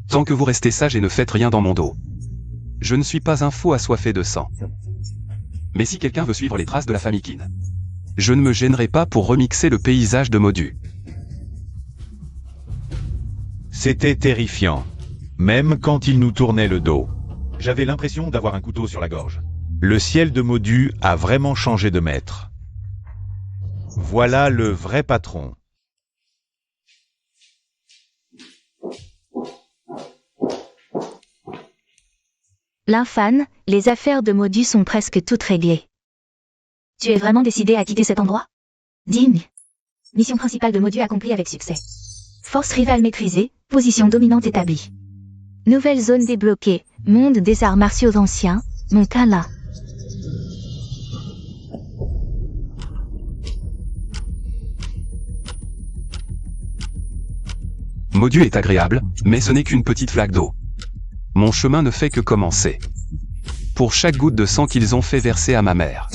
Tant que vous restez sage et ne faites rien dans mon dos. Je ne suis pas un fou assoiffé de sang. Mais si quelqu'un veut suivre les traces de la famille Qin, je ne me gênerai pas pour remixer le paysage de Modu. C'était terrifiant. Même quand il nous tournait le dos. J'avais l'impression d'avoir un couteau sur la gorge. Le ciel de Modu a vraiment changé de maître. Voilà le vrai patron. L'infane, les affaires de Modu sont presque toutes réglées. Tu es vraiment décidé à quitter cet endroit? Digne. Mission principale de Modu accomplie avec succès. Force rivale maîtrisée, position dominante établie. Nouvelle zone débloquée, monde des arts martiaux anciens, Montala. Modu est agréable, mais ce n'est qu'une petite flaque d'eau. Mon chemin ne fait que commencer. Pour chaque goutte de sang qu'ils ont fait verser à ma mère.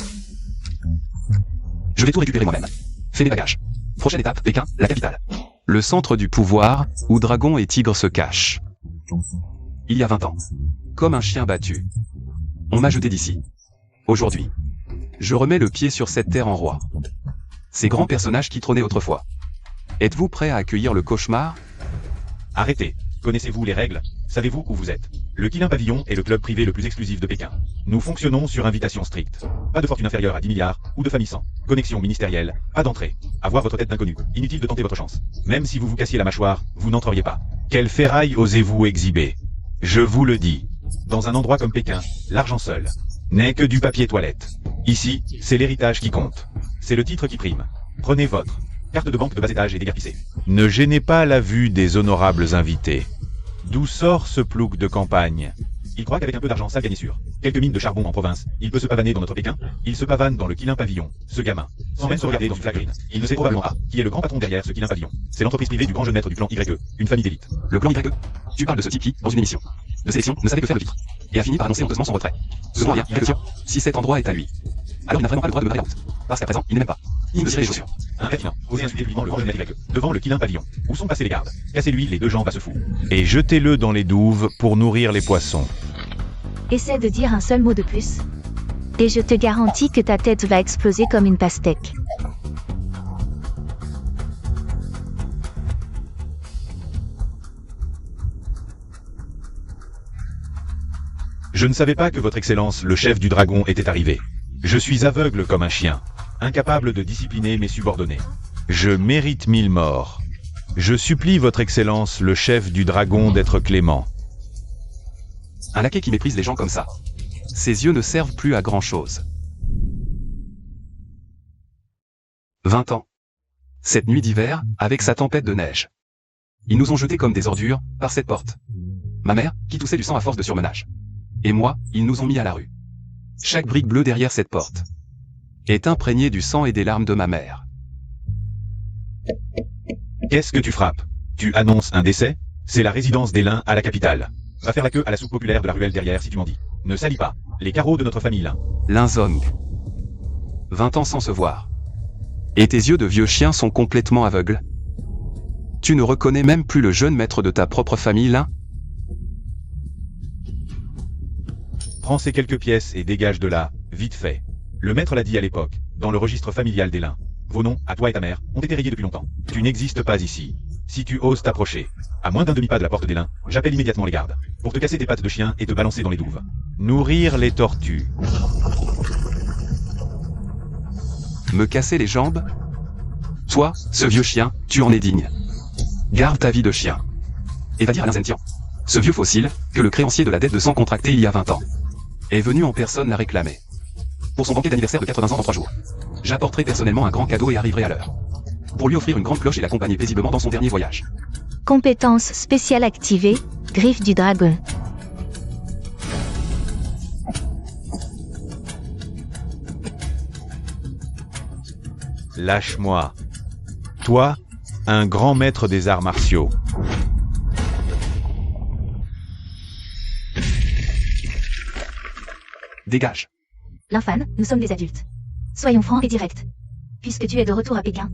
Je vais tout récupérer moi-même. Fais les bagages. Prochaine étape, Pékin, la capitale. Le centre du pouvoir, où dragons et tigres se cachent. Il y a 20 ans. Comme un chien battu. On m'a jeté d'ici. Aujourd'hui. Je remets le pied sur cette terre en roi. Ces grands personnages qui trônaient autrefois. Êtes-vous prêts à accueillir le cauchemar? Arrêtez. Connaissez-vous les règles? Savez-vous où vous êtes? Le Qilin Pavillon est le club privé le plus exclusif de Pékin. Nous fonctionnons sur invitation stricte. Pas de fortune inférieure à 10 milliards, ou de famille sans. Connexion ministérielle, pas d'entrée. Avoir votre tête d'inconnu. Inutile de tenter votre chance. Même si vous vous cassiez la mâchoire, vous n'entreriez pas. Quelle ferraille osez-vous exhiber? Je vous le dis. Dans un endroit comme Pékin, l'argent seul n'est que du papier toilette. Ici, c'est l'héritage qui compte. C'est le titre qui prime. Prenez votre carte de banque de bas étage et déguerpissez. Ne gênez pas la vue des honorables invités. D'où sort ce plouc de campagne? Il croit qu'avec un peu d'argent sale gagné sur quelques mines de charbon en province, il peut se pavaner dans notre Pékin. Il se pavane dans le Qilin Pavillon, ce gamin. Sans même se regarder dans une flagrine. Il ne sait probablement pas qui est le grand patron derrière ce Qilin Pavillon. C'est l'entreprise privée du grand jeune maître du clan YE, une famille d'élite. Le clan YE? Tu parles de ce type qui, dans une émission de sélection, ne savait que faire le titre. Et a fini par annoncer honteusement son retrait. Second rien, YE. Si cet endroit est à lui, alors il n'a vraiment pas le droit de me draguer la route. Parce qu'à présent, il n'est même pas. Il me cirait les chaussures. Impertinent. Osez insulter vivement le grand jeune maître YE. Devant le Qilin Pavillon. Où sont passés les gardes? Cassez-lui les deux jambes à ce fou. Et jetez-le dans les douves pour nourrir les poissons. Essaie de dire un seul mot de plus. Et je te garantis que ta tête va exploser comme une pastèque. Je ne savais pas que votre excellence, le chef du dragon, était arrivé. Je suis aveugle comme un chien, incapable de discipliner mes subordonnés. Je mérite 1000 morts. Je supplie votre excellence, le chef du dragon, d'être clément. Un laquais qui méprise les gens comme ça. Ses yeux ne servent plus à grand chose. 20 ans. Cette nuit d'hiver, avec sa tempête de neige. Ils nous ont jetés comme des ordures, par cette porte. Ma mère, qui toussait du sang à force de surmenage. Et moi, ils nous ont mis à la rue. Chaque brique bleue derrière cette porte est imprégnée du sang et des larmes de ma mère. Qu'est-ce que tu frappes? Tu annonces un décès? C'est la résidence des Lin à la capitale. Va faire la queue à la soupe populaire de la ruelle derrière si tu m'en dis. Ne salis pas les carreaux de notre famille Lin. Linzong. 20 ans sans se voir. Et tes yeux de vieux chien sont complètement aveugles. Tu ne reconnais même plus le jeune maître de ta propre famille Lin? Prends ces quelques pièces et dégage de là, vite fait. Le maître l'a dit à l'époque, dans le registre familial des Lin. Vos noms, à toi et ta mère, ont été rayés depuis longtemps. Tu n'existes pas ici. Si tu oses t'approcher, à moins d'un demi-pas de la porte des Lin, j'appelle immédiatement les gardes, pour te casser tes pattes de chien et te balancer dans les douves. Nourrir les tortues. Me casser les jambes? Toi, ce vieux chien, tu en es digne. Garde ta vie de chien. Et va dire à Linzentian, ce vieux fossile, que le créancier de la dette de sang contractée il y a 20 ans, est venu en personne la réclamer. Pour son banquet d'anniversaire de 80 ans dans 3 jours. J'apporterai personnellement un grand cadeau et arriverai à l'heure. Pour lui offrir une grande cloche et l'accompagner paisiblement dans son dernier voyage. Compétence spéciale activée, griffe du dragon. Lâche-moi. Toi, un grand maître des arts martiaux. Dégage. L'infâme, nous sommes des adultes. Soyons francs et directs. Puisque tu es de retour à Pékin,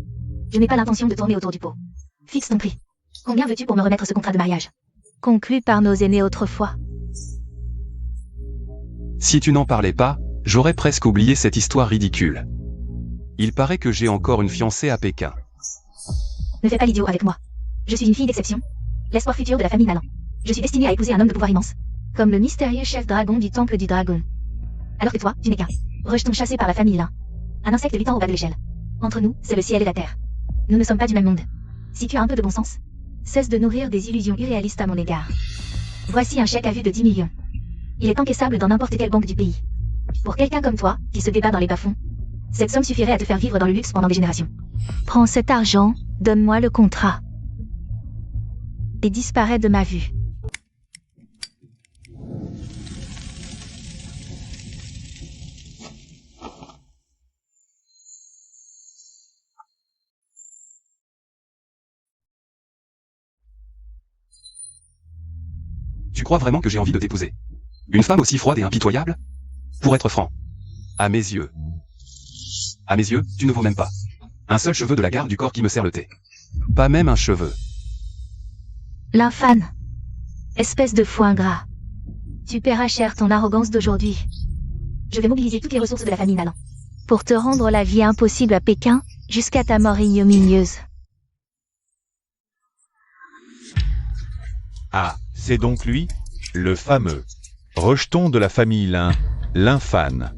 je n'ai pas l'intention de tourner autour du pot. Fixe ton prix. Combien veux-tu pour me remettre ce contrat de mariage? Conclu par nos aînés autrefois. Si tu n'en parlais pas, j'aurais presque oublié cette histoire ridicule. Il paraît que j'ai encore une fiancée à Pékin. Ne fais pas l'idiot avec moi. Je suis une fille d'exception. L'espoir futur de la famille Nalan. Je suis destinée à épouser un homme de pouvoir immense. Comme le mystérieux chef dragon du temple du dragon. Alors que toi, tu n'es qu'un rejeton chassé par la famille Lin. Un insecte vitant au bas de l'échelle. Entre nous, c'est le ciel et la terre. Nous ne sommes pas du même monde. Si tu as un peu de bon sens, cesse de nourrir des illusions irréalistes à mon égard. Voici un chèque à vue de 10 millions. Il est encaissable dans n'importe quelle banque du pays. Pour quelqu'un comme toi, qui se débat dans les bas-fonds, cette somme suffirait à te faire vivre dans le luxe pendant des générations. Prends cet argent, donne-moi le contrat. Et disparais de ma vue. Tu crois vraiment que j'ai envie de t'épouser? Une femme aussi froide et impitoyable? Pour être franc. À mes yeux, tu ne vaux même pas un seul cheveu de la garde du corps qui me sert le thé. Pas même un cheveu. L'infâme. Espèce de fou ingrat. Tu paieras cher ton arrogance d'aujourd'hui. Je vais mobiliser toutes les ressources de la famille Nalan. Pour te rendre la vie impossible à Pékin, jusqu'à ta mort ignominieuse. Ah, c'est donc lui, le fameux rejeton de la famille Lin, l'infâme.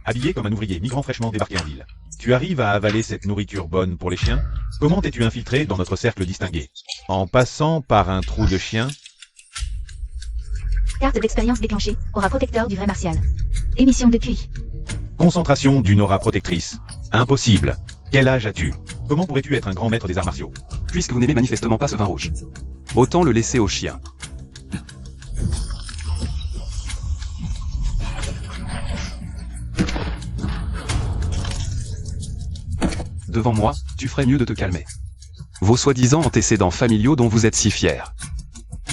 Habillé comme un ouvrier migrant fraîchement débarqué en ville, tu arrives à avaler cette nourriture bonne pour les chiens? Comment t'es-tu infiltré dans notre cercle distingué? En passant par un trou de chien? Carte d'expérience déclenchée, aura protecteur du vrai martial. Émission de QI. Concentration d'une aura protectrice. Impossible. Quel âge as-tu? Comment pourrais-tu être un grand maître des arts martiaux? Puisque vous n'aimez manifestement pas ce vin rouge. Autant le laisser au chien. Devant moi, tu ferais mieux de te calmer. Vos soi-disant antécédents familiaux dont vous êtes si fiers.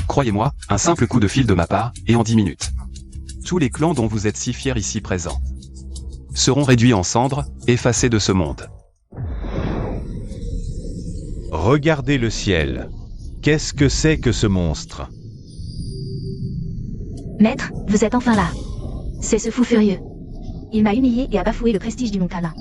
Croyez-moi, un simple coup de fil de ma part, et en 10 minutes. Tous les clans dont vous êtes si fiers ici présents seront réduits en cendres, effacés de ce monde. Regardez le ciel. Qu'est-ce que c'est que ce monstre? Maître, vous êtes enfin là. C'est ce fou furieux. Il m'a humilié et a bafoué le prestige du Mont Kalin.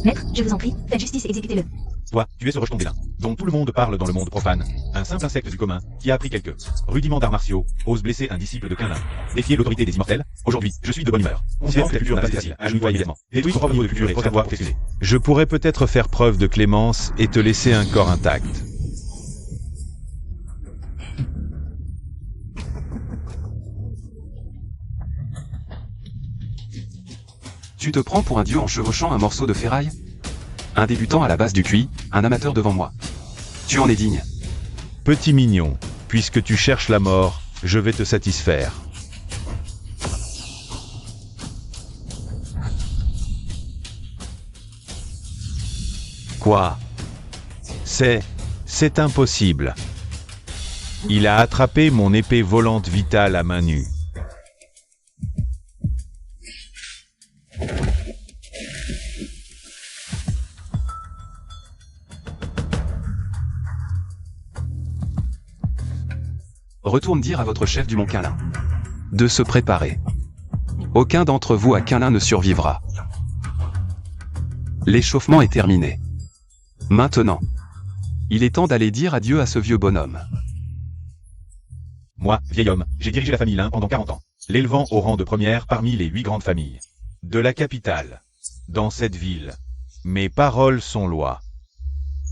Maître, je vous en prie, faites justice et exécutez-le. Toi, tu es ce rejeton d'Élin, dont tout le monde parle dans le monde profane. Un simple insecte du commun, qui a appris quelques rudiments d'arts martiaux, ose blesser un disciple de Quinlin. Défier l'autorité des immortels. Aujourd'hui, je suis de bonne humeur. Considérant que la culture n'a pas été facile, agenouille-toi immédiatement. Détruis ton propre niveau de culture et ton savoir préciser. Je pourrais peut-être faire preuve de clémence et te laisser un corps intact. Tu te prends pour un dieu en chevauchant un morceau de ferraille? Un débutant à la base du QI, un amateur devant moi. Tu en es digne. Petit mignon, puisque tu cherches la mort, je vais te satisfaire. Quoi? C'est impossible. Il a attrapé mon épée volante vitale à main nue. Retourne dire à votre chef du Mont Quinlin de se préparer. Aucun d'entre vous à Quinlin ne survivra. L'échauffement est terminé. Maintenant, il est temps d'aller dire adieu à ce vieux bonhomme. Moi, vieil homme, j'ai dirigé la famille Lin pendant 40 ans, l'élevant au rang de première parmi les 8 grandes familles De la capitale, dans cette ville, mes paroles sont loi.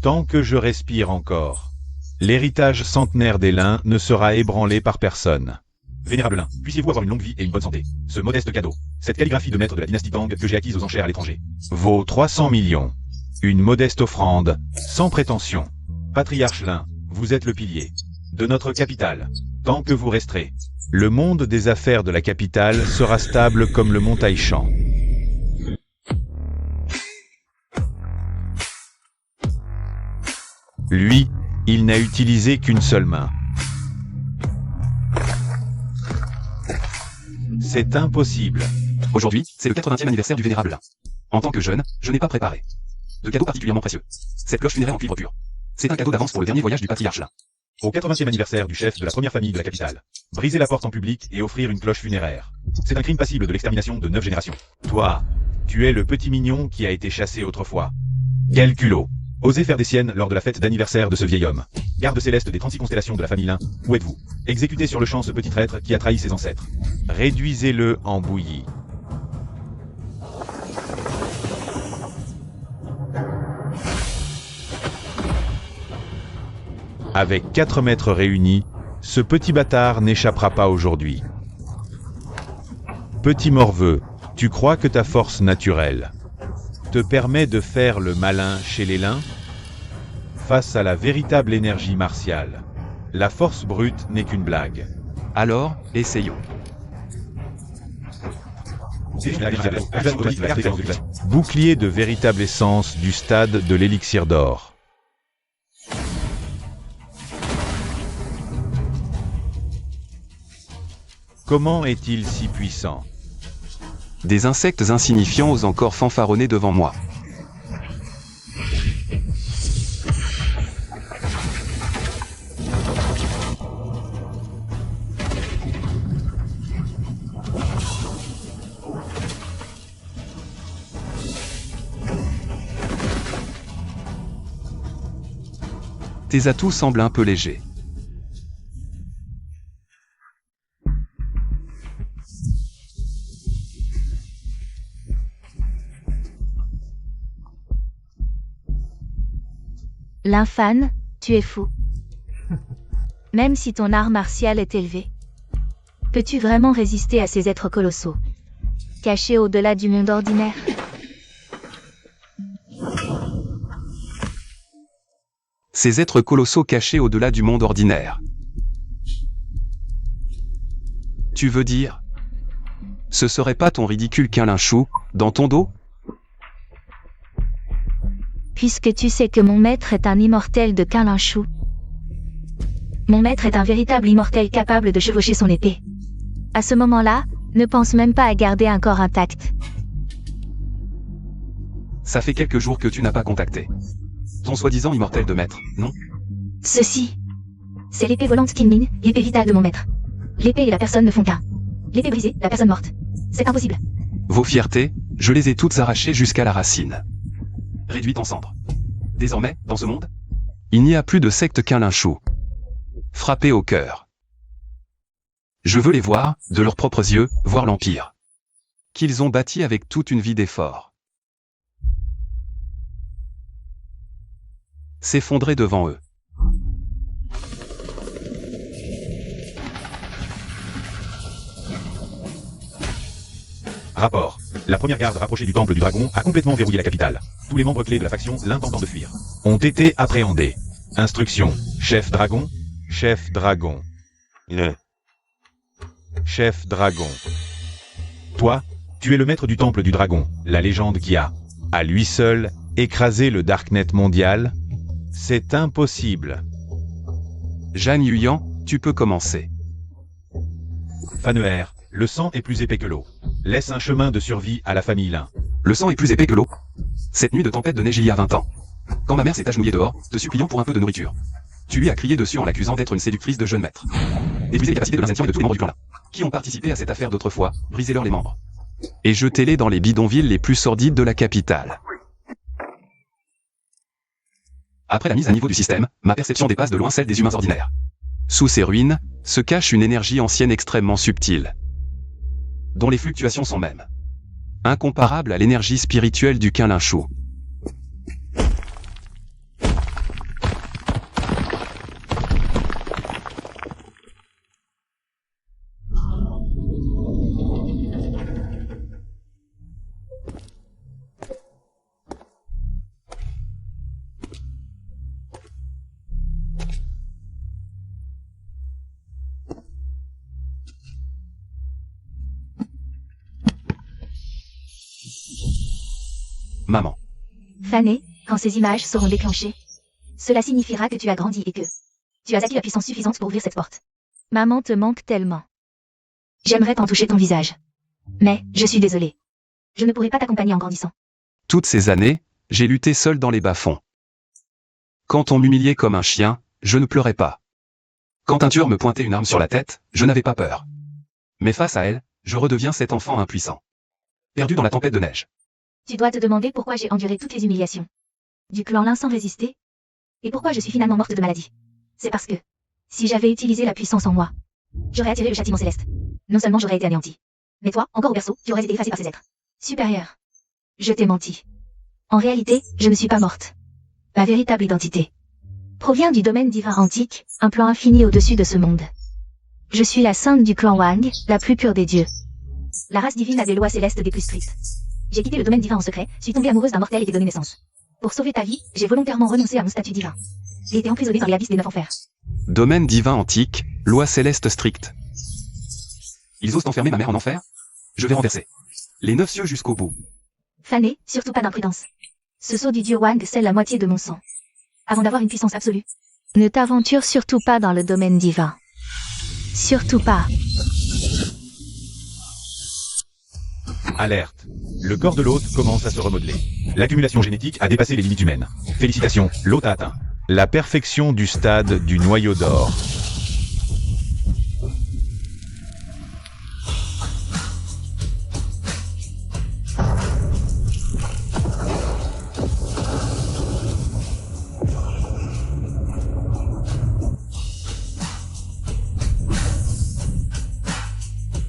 Tant que je respire encore, l'héritage centenaire des Lin ne sera ébranlé par personne. Vénérable Lin, puissiez-vous avoir une longue vie et une bonne santé. Ce modeste cadeau, cette calligraphie de maître de la dynastie Tang que j'ai acquise aux enchères à l'étranger, vaut 300 millions. Une modeste offrande, sans prétention. Patriarche Lin, vous êtes le pilier de notre capitale. Tant que vous resterez, le monde des affaires de la capitale sera stable comme le mont Taishan. Lui, il n'a utilisé qu'une seule main. C'est impossible. Aujourd'hui, c'est le 80e anniversaire du Vénérable Lin. En tant que jeune, je n'ai pas préparé de cadeau particulièrement précieux. Cette cloche funéraire en cuivre pur. C'est un cadeau d'avance pour le dernier voyage du patriarche Lin. Au 80e anniversaire du chef de la première famille de la capitale, briser la porte en public et offrir une cloche funéraire. C'est un crime passible de l'extermination de 9 générations. Toi, tu es le petit mignon qui a été chassé autrefois. Quel culot! Osez faire des siennes lors de la fête d'anniversaire de ce vieil homme. Garde céleste des 36 constellations de la famille Lin, où êtes-vous? Exécutez sur le champ ce petit traître qui a trahi ses ancêtres. Réduisez-le en bouillie. Avec 4 maîtres réunis, ce petit bâtard n'échappera pas aujourd'hui. Petit morveux, tu crois que ta force naturelle te permet de faire le malin chez les Lin? Face à la véritable énergie martiale, la force brute n'est qu'une blague. Alors, essayons. Bouclier de véritable essence du stade de l'élixir d'or. Comment est-il si puissant? Des insectes insignifiants osent encore fanfaronner devant moi. Tes atouts semblent un peu légers. L'infane, tu es fou. Même si ton art martial est élevé. Peux-tu vraiment résister à ces êtres colossaux, cachés au-delà du monde ordinaire? Ces êtres colossaux cachés au-delà du monde ordinaire. Tu veux dire, ce serait pas ton ridicule Quinlin Chou, dans ton dos? Puisque tu sais que mon maître est un immortel de Quinlin Chou. Mon maître est un véritable immortel capable de chevaucher son épée. À ce moment-là, ne pense même pas à garder un corps intact. Ça fait quelques jours que tu n'as pas contacté ton soi-disant immortel de maître, non? Ceci. C'est l'épée volante Kinmin, l'épée vitale de mon maître. L'épée et la personne ne font qu'un. L'épée brisée, la personne morte. C'est impossible. Vos fiertés, je les ai toutes arrachées jusqu'à la racine. Réduites en cendres. Désormais, dans ce monde, il n'y a plus de secte Qinlinshu. Frappé au cœur. Je veux les voir, de leurs propres yeux, voir l'Empire qu'ils ont bâti avec toute une vie d'effort s'effondrer devant eux. Rapport. La première garde rapprochée du temple du dragon a complètement verrouillé la capitale. Tous les membres clés de la faction, l'un tentant de fuir, ont été appréhendés. Instruction. Chef dragon. Chef dragon. Chef dragon. Toi, tu es le maître du temple du dragon, la légende qui a, À lui seul, écraser le Darknet mondial, c'est impossible. Zhang Yuyan, tu peux commencer. Faneher, le sang est plus épais que l'eau. Laisse un chemin de survie à la famille Lin. Le sang est plus épais que l'eau. Cette nuit de tempête de neige il y a 20 ans. Quand ma mère s'est agenouillée dehors, te suppliant pour un peu de nourriture. Tu lui as crié dessus en l'accusant d'être une séductrice de jeune maître. Détruisez les capacités de l'Ascension et de tous les membres du clan là. Qui ont participé à cette affaire d'autrefois, brisez-leur les membres. Et jetez-les dans les bidonvilles les plus sordides de la capitale. Après la mise à niveau du système, ma perception dépasse de loin celle des humains ordinaires. Sous ces ruines, se cache une énergie ancienne extrêmement subtile, dont les fluctuations sont même incomparables à l'énergie spirituelle du Qinlinshu. Maman. Fané, quand ces images seront déclenchées, cela signifiera que tu as grandi et que tu as acquis la puissance suffisante pour ouvrir cette porte. Maman te manque tellement. J'aimerais t'en toucher ton visage. Mais, je suis désolée. Je ne pourrai pas t'accompagner en grandissant. Toutes ces années, j'ai lutté seul dans les bas-fonds. Quand on m'humiliait comme un chien, je ne pleurais pas. Quand un tueur me pointait une arme sur la tête, je n'avais pas peur. Mais face à elle, je redeviens cet enfant impuissant. Perdu dans la tempête de neige. Tu dois te demander pourquoi j'ai enduré toutes les humiliations du clan Lin sans résister, et pourquoi je suis finalement morte de maladie. C'est parce que, si j'avais utilisé la puissance en moi, j'aurais attiré le châtiment céleste. Non seulement j'aurais été anéanti, mais toi, encore au berceau, tu aurais été effacé par ces êtres supérieurs. Je t'ai menti. En réalité, je ne suis pas morte. Ma véritable identité provient du domaine divin antique, un plan infini au-dessus de ce monde. Je suis la sainte du clan Wang, la plus pure des dieux. La race divine a des lois célestes des plus strictes. J'ai quitté le domaine divin en secret, suis tombée amoureuse d'un mortel et t'ai donné naissance. Pour sauver ta vie, j'ai volontairement renoncé à mon statut divin. J'ai été emprisonnée dans les abysses des 9 enfers. Domaine divin antique, loi céleste stricte. Ils osent enfermer ma mère en enfer? Je vais renverser les 9 cieux jusqu'au bout. Fané, surtout pas d'imprudence. Ce sceau du dieu Wang scelle la moitié de mon sang. Avant d'avoir une puissance absolue. Ne t'aventure surtout pas dans le domaine divin. Surtout pas. Alerte. Le corps de l'hôte commence à se remodeler. L'accumulation génétique a dépassé les limites humaines. Félicitations, l'hôte a atteint La perfection du stade du noyau d'or.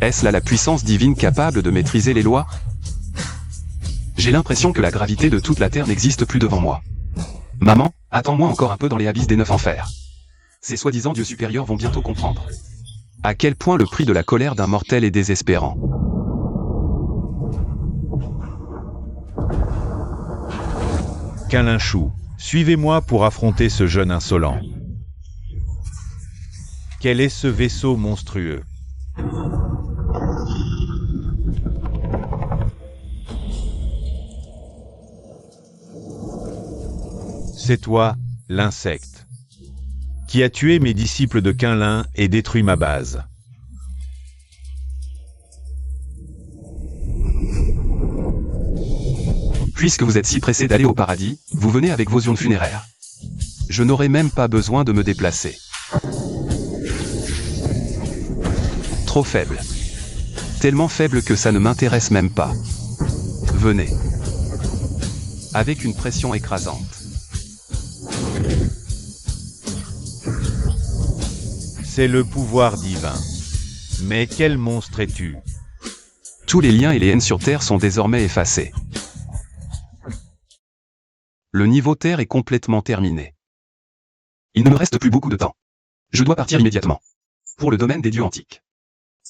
Est-ce là la puissance divine capable de maîtriser les lois? J'ai l'impression que la gravité de toute la Terre n'existe plus devant moi. Maman, attends-moi encore un peu dans les abysses des 9 enfers. Ces soi-disant dieux supérieurs vont bientôt comprendre à quel point le prix de la colère d'un mortel est désespérant. Qinlinshu, suivez-moi pour affronter ce jeune insolent. Quel est ce vaisseau monstrueux? C'est toi, l'insecte, qui a tué mes disciples de Qinlin et détruit ma base. Puisque vous êtes si pressé d'aller au paradis, vous venez avec vos urnes funéraires. Je n'aurai même pas besoin de me déplacer. Trop faible. Tellement faible que ça ne m'intéresse même pas. Venez. Avec une pression écrasante. C'est le pouvoir divin. Mais quel monstre es-tu? Tous les liens et les haines sur Terre sont désormais effacés. Le niveau Terre est complètement terminé. Il ne me reste plus beaucoup de temps. Je dois partir immédiatement. Pour le domaine des dieux antiques.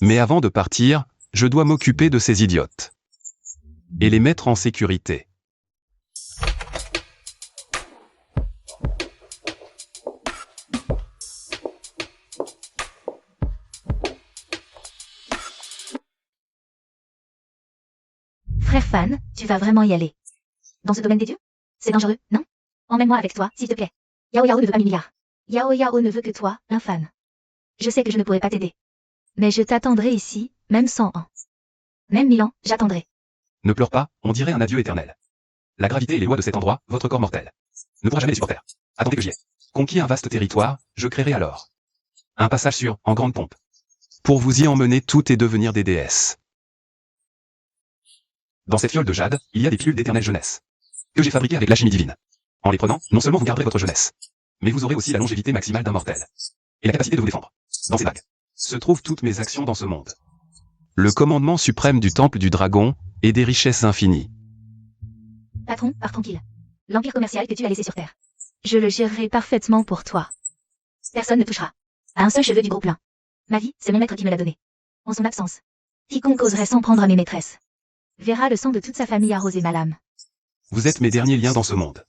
Mais avant de partir, je dois m'occuper de ces idiotes. Et les mettre en sécurité. Frère Fan, tu vas vraiment y aller. Dans ce domaine des dieux? C'est dangereux, non? Emmène-moi avec toi, s'il te plaît. Yao Yao ne veut pas 1000 milliards. Yao Yao ne veut que toi, un fan. Je sais que je ne pourrai pas t'aider. Mais je t'attendrai ici, même 100 ans. Même 1000 ans, j'attendrai. Ne pleure pas, on dirait un adieu éternel. La gravité et les lois de cet endroit, votre corps mortel, ne pourra jamais les supporter. Attendez que j'y ai. Conquis un vaste territoire, je créerai alors un passage sûr, en grande pompe. Pour vous y emmener toutes et devenir des déesses. Dans cette fiole de jade, il y a des pilules d'éternelle jeunesse. Que j'ai fabriquées avec la chimie divine. En les prenant, non seulement vous garderez votre jeunesse, mais vous aurez aussi la longévité maximale d'un mortel. Et la capacité de vous défendre. Dans ces bagues se trouvent toutes mes actions dans ce monde. Le commandement suprême du temple du dragon, et des richesses infinies. Patron, pars tranquille. L'empire commercial que tu as laissé sur Terre. Je le gérerai parfaitement pour toi. Personne ne touchera à un seul cheveu du gros plein. Ma vie, c'est mon maître qui me l'a donnée. En son absence, quiconque oserait s'en prendre à mes maîtresses Verra le sang de toute sa famille arroser ma lame. Vous êtes mes derniers liens dans ce monde.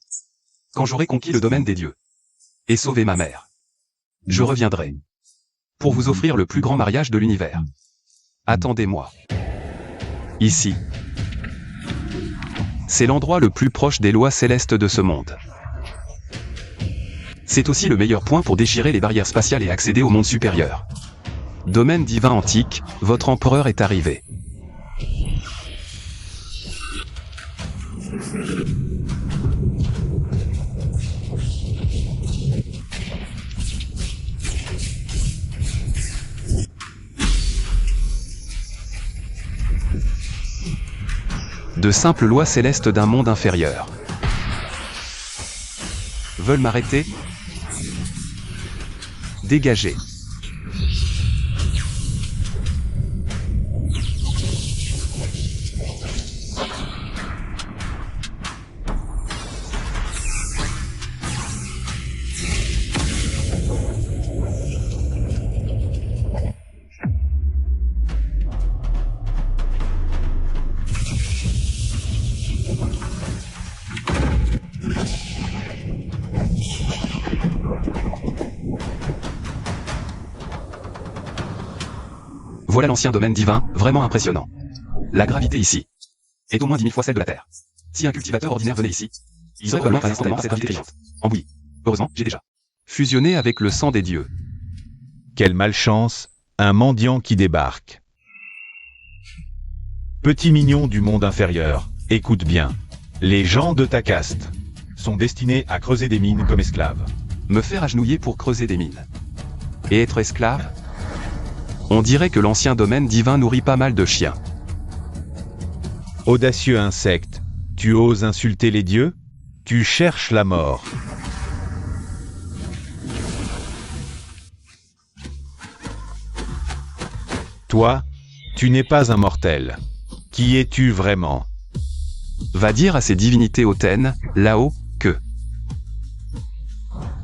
Quand j'aurai conquis le domaine des dieux et sauvé ma mère, je reviendrai pour vous offrir le plus grand mariage de l'univers. Attendez-moi. Ici. C'est l'endroit le plus proche des lois célestes de ce monde. C'est aussi le meilleur point pour déchirer les barrières spatiales et accéder au monde supérieur. Domaine divin antique, votre empereur est arrivé. De simples lois célestes d'un monde inférieur. Veulent m'arrêter? Dégagez. Voilà l'ancien domaine divin, vraiment impressionnant. La gravité ici est au moins 10 000 fois celle de la Terre. Si un cultivateur ordinaire venait ici, il serait probablement instantanément cette gravité brillante. En bouillie. Heureusement, j'ai déjà fusionné avec le sang des dieux. Quelle malchance, un mendiant qui débarque. Petit mignon du monde inférieur, écoute bien. Les gens de ta caste sont destinés à creuser des mines comme esclaves. Me faire agenouiller pour creuser des mines. Et être esclave? On dirait que l'ancien domaine divin nourrit pas mal de chiens. Audacieux insecte, tu oses insulter les dieux? Tu cherches la mort. Toi, tu n'es pas un mortel. Qui es-tu vraiment? Va dire à ces divinités hautaines, là-haut, que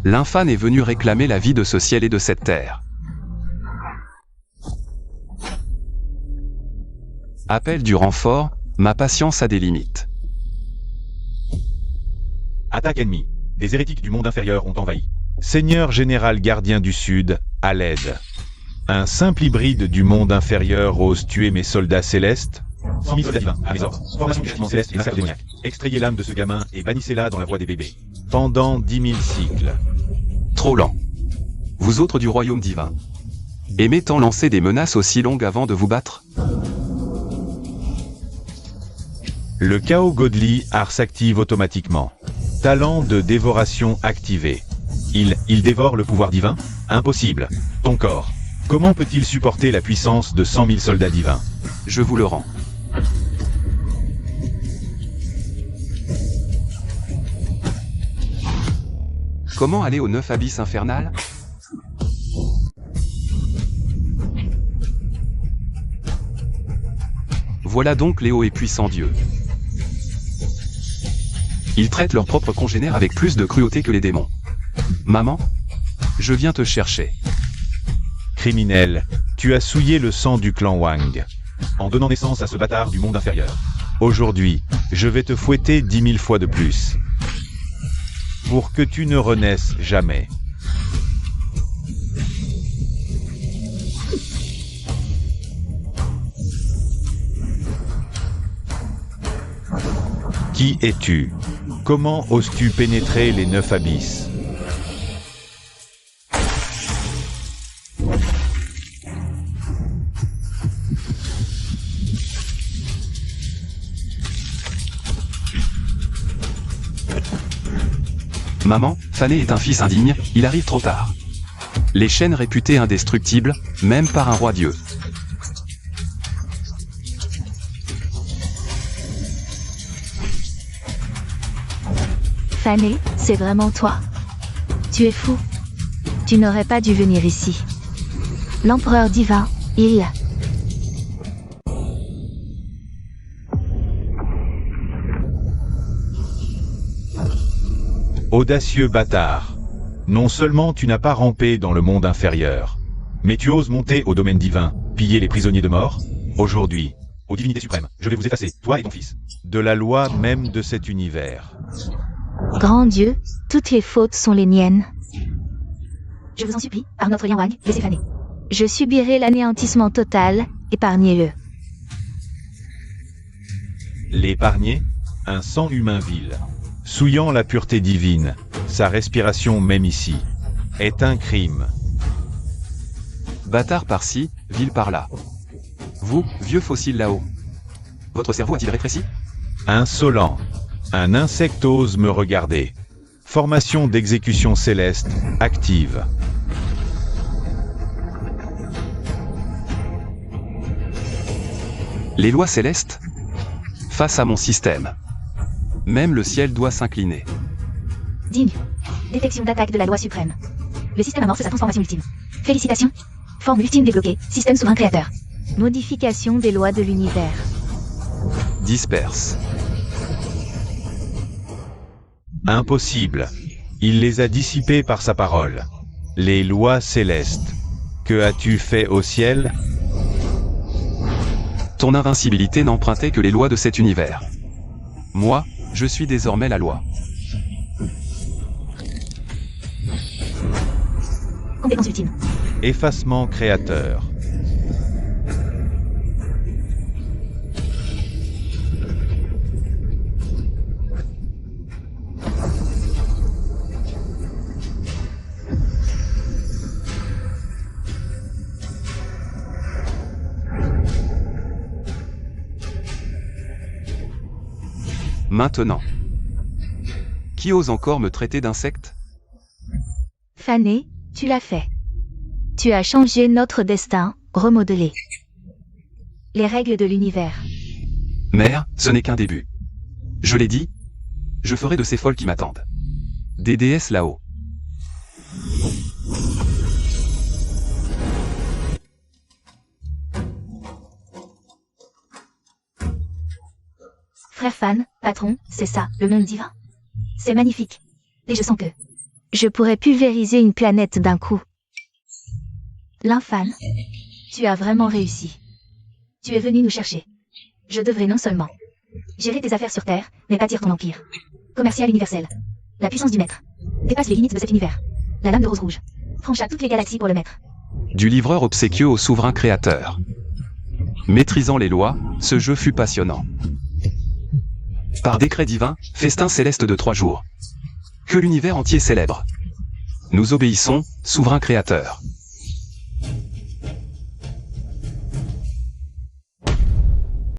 l'infâme est venu réclamer la vie de ce ciel et de cette terre. Appel du renfort, ma patience a des limites. Attaque ennemie. Des hérétiques du monde inférieur ont envahi. Seigneur général gardien du Sud, à l'aide. Un simple hybride du monde inférieur ose tuer mes soldats célestes? 100 000 soldats divins, à mes ordres. Formation du châtiment céleste et massacre démoniaque. Extrayez l'âme de ce gamin et bannissez-la dans la voie des bébés. Pendant 10 000 cycles. Trop lent. Vous autres du royaume divin. Aimez tant lancer des menaces aussi longues avant de vous battre? Le Chaos Godly art s'active automatiquement. Talent de dévoration activé. Il dévore le pouvoir divin? Impossible. Ton corps. Comment peut-il supporter la puissance de 100 000 soldats divins? Je vous le rends. Comment aller au 9 abysses infernal? Voilà donc les hauts et puissants dieux. Ils traitent leurs propres congénères avec plus de cruauté que les démons. Maman, je viens te chercher. Criminel, tu as souillé le sang du clan Wang. En donnant naissance à ce bâtard du monde inférieur. Aujourd'hui, je vais te fouetter 10 000 fois de plus. Pour que tu ne renaisses jamais. Qui es-tu? Comment oses-tu pénétrer les 9 abysses? Maman, Fané est un fils indigne, il arrive trop tard. Les chaînes réputées indestructibles, même par un roi dieu. Fané, c'est vraiment toi. Tu es fou. Tu n'aurais pas dû venir ici. L'empereur divin, il... Audacieux bâtard. Non seulement tu n'as pas rampé dans le monde inférieur, Mais tu oses monter au domaine divin, piller les prisonniers de mort? aujourd'hui, Ô divinité suprême, je vais vous effacer, toi et ton fils. de la loi même de cet univers. Grand Dieu, toutes les fautes sont les miennes. Je vous en supplie, par notre lien Wang, laissez Fané. Je subirai l'anéantissement total, épargnez-le. L'épargner? Un sang humain vil, souillant la pureté divine, sa respiration même ici, est un crime. Bâtard par-ci, ville par-là. Vous, vieux fossile là-haut. Votre cerveau a-t-il rétréci? Insolent. Un insecte ose me regarder. Formation d'exécution céleste active. Les lois célestes? Face à mon système. Même le ciel doit s'incliner. Digne. Détection d'attaque de la loi suprême. Le système amorce sa transformation ultime. Félicitations. Forme ultime débloquée. Système souverain créateur. Modification des lois de l'univers. Disperse. Impossible. Il les a dissipées par sa parole. Les lois célestes. Que as-tu fait au ciel? Ton invincibilité n'empruntait que les lois de cet univers. Moi, je suis désormais la loi. Compétence ultime. Effacement créateur. Maintenant. Qui ose encore me traiter d'insecte? Fané, tu l'as fait. Tu as changé notre destin, remodelé les règles de l'univers. Mère, ce n'est qu'un début. Je l'ai dit, je ferai de ces folles qui m'attendent. Des déesses là-haut. Frère Fan, patron, c'est ça, le monde divin. C'est magnifique. Et je sens que... Je pourrais pulvériser une planète d'un coup. L'infâme. Tu as vraiment réussi. Tu es venu nous chercher. Je devrais non seulement gérer tes affaires sur Terre, mais bâtir ton empire. Commercial universel. La puissance du maître dépasse les limites de cet univers. La lame de rose rouge franchit toutes les galaxies pour le maître. Du livreur obséquieux au souverain créateur. Maîtrisant les lois, ce jeu fut passionnant. Par décret divin, festin céleste de 3 jours. Que l'univers entier célèbre. Nous obéissons, souverain créateur.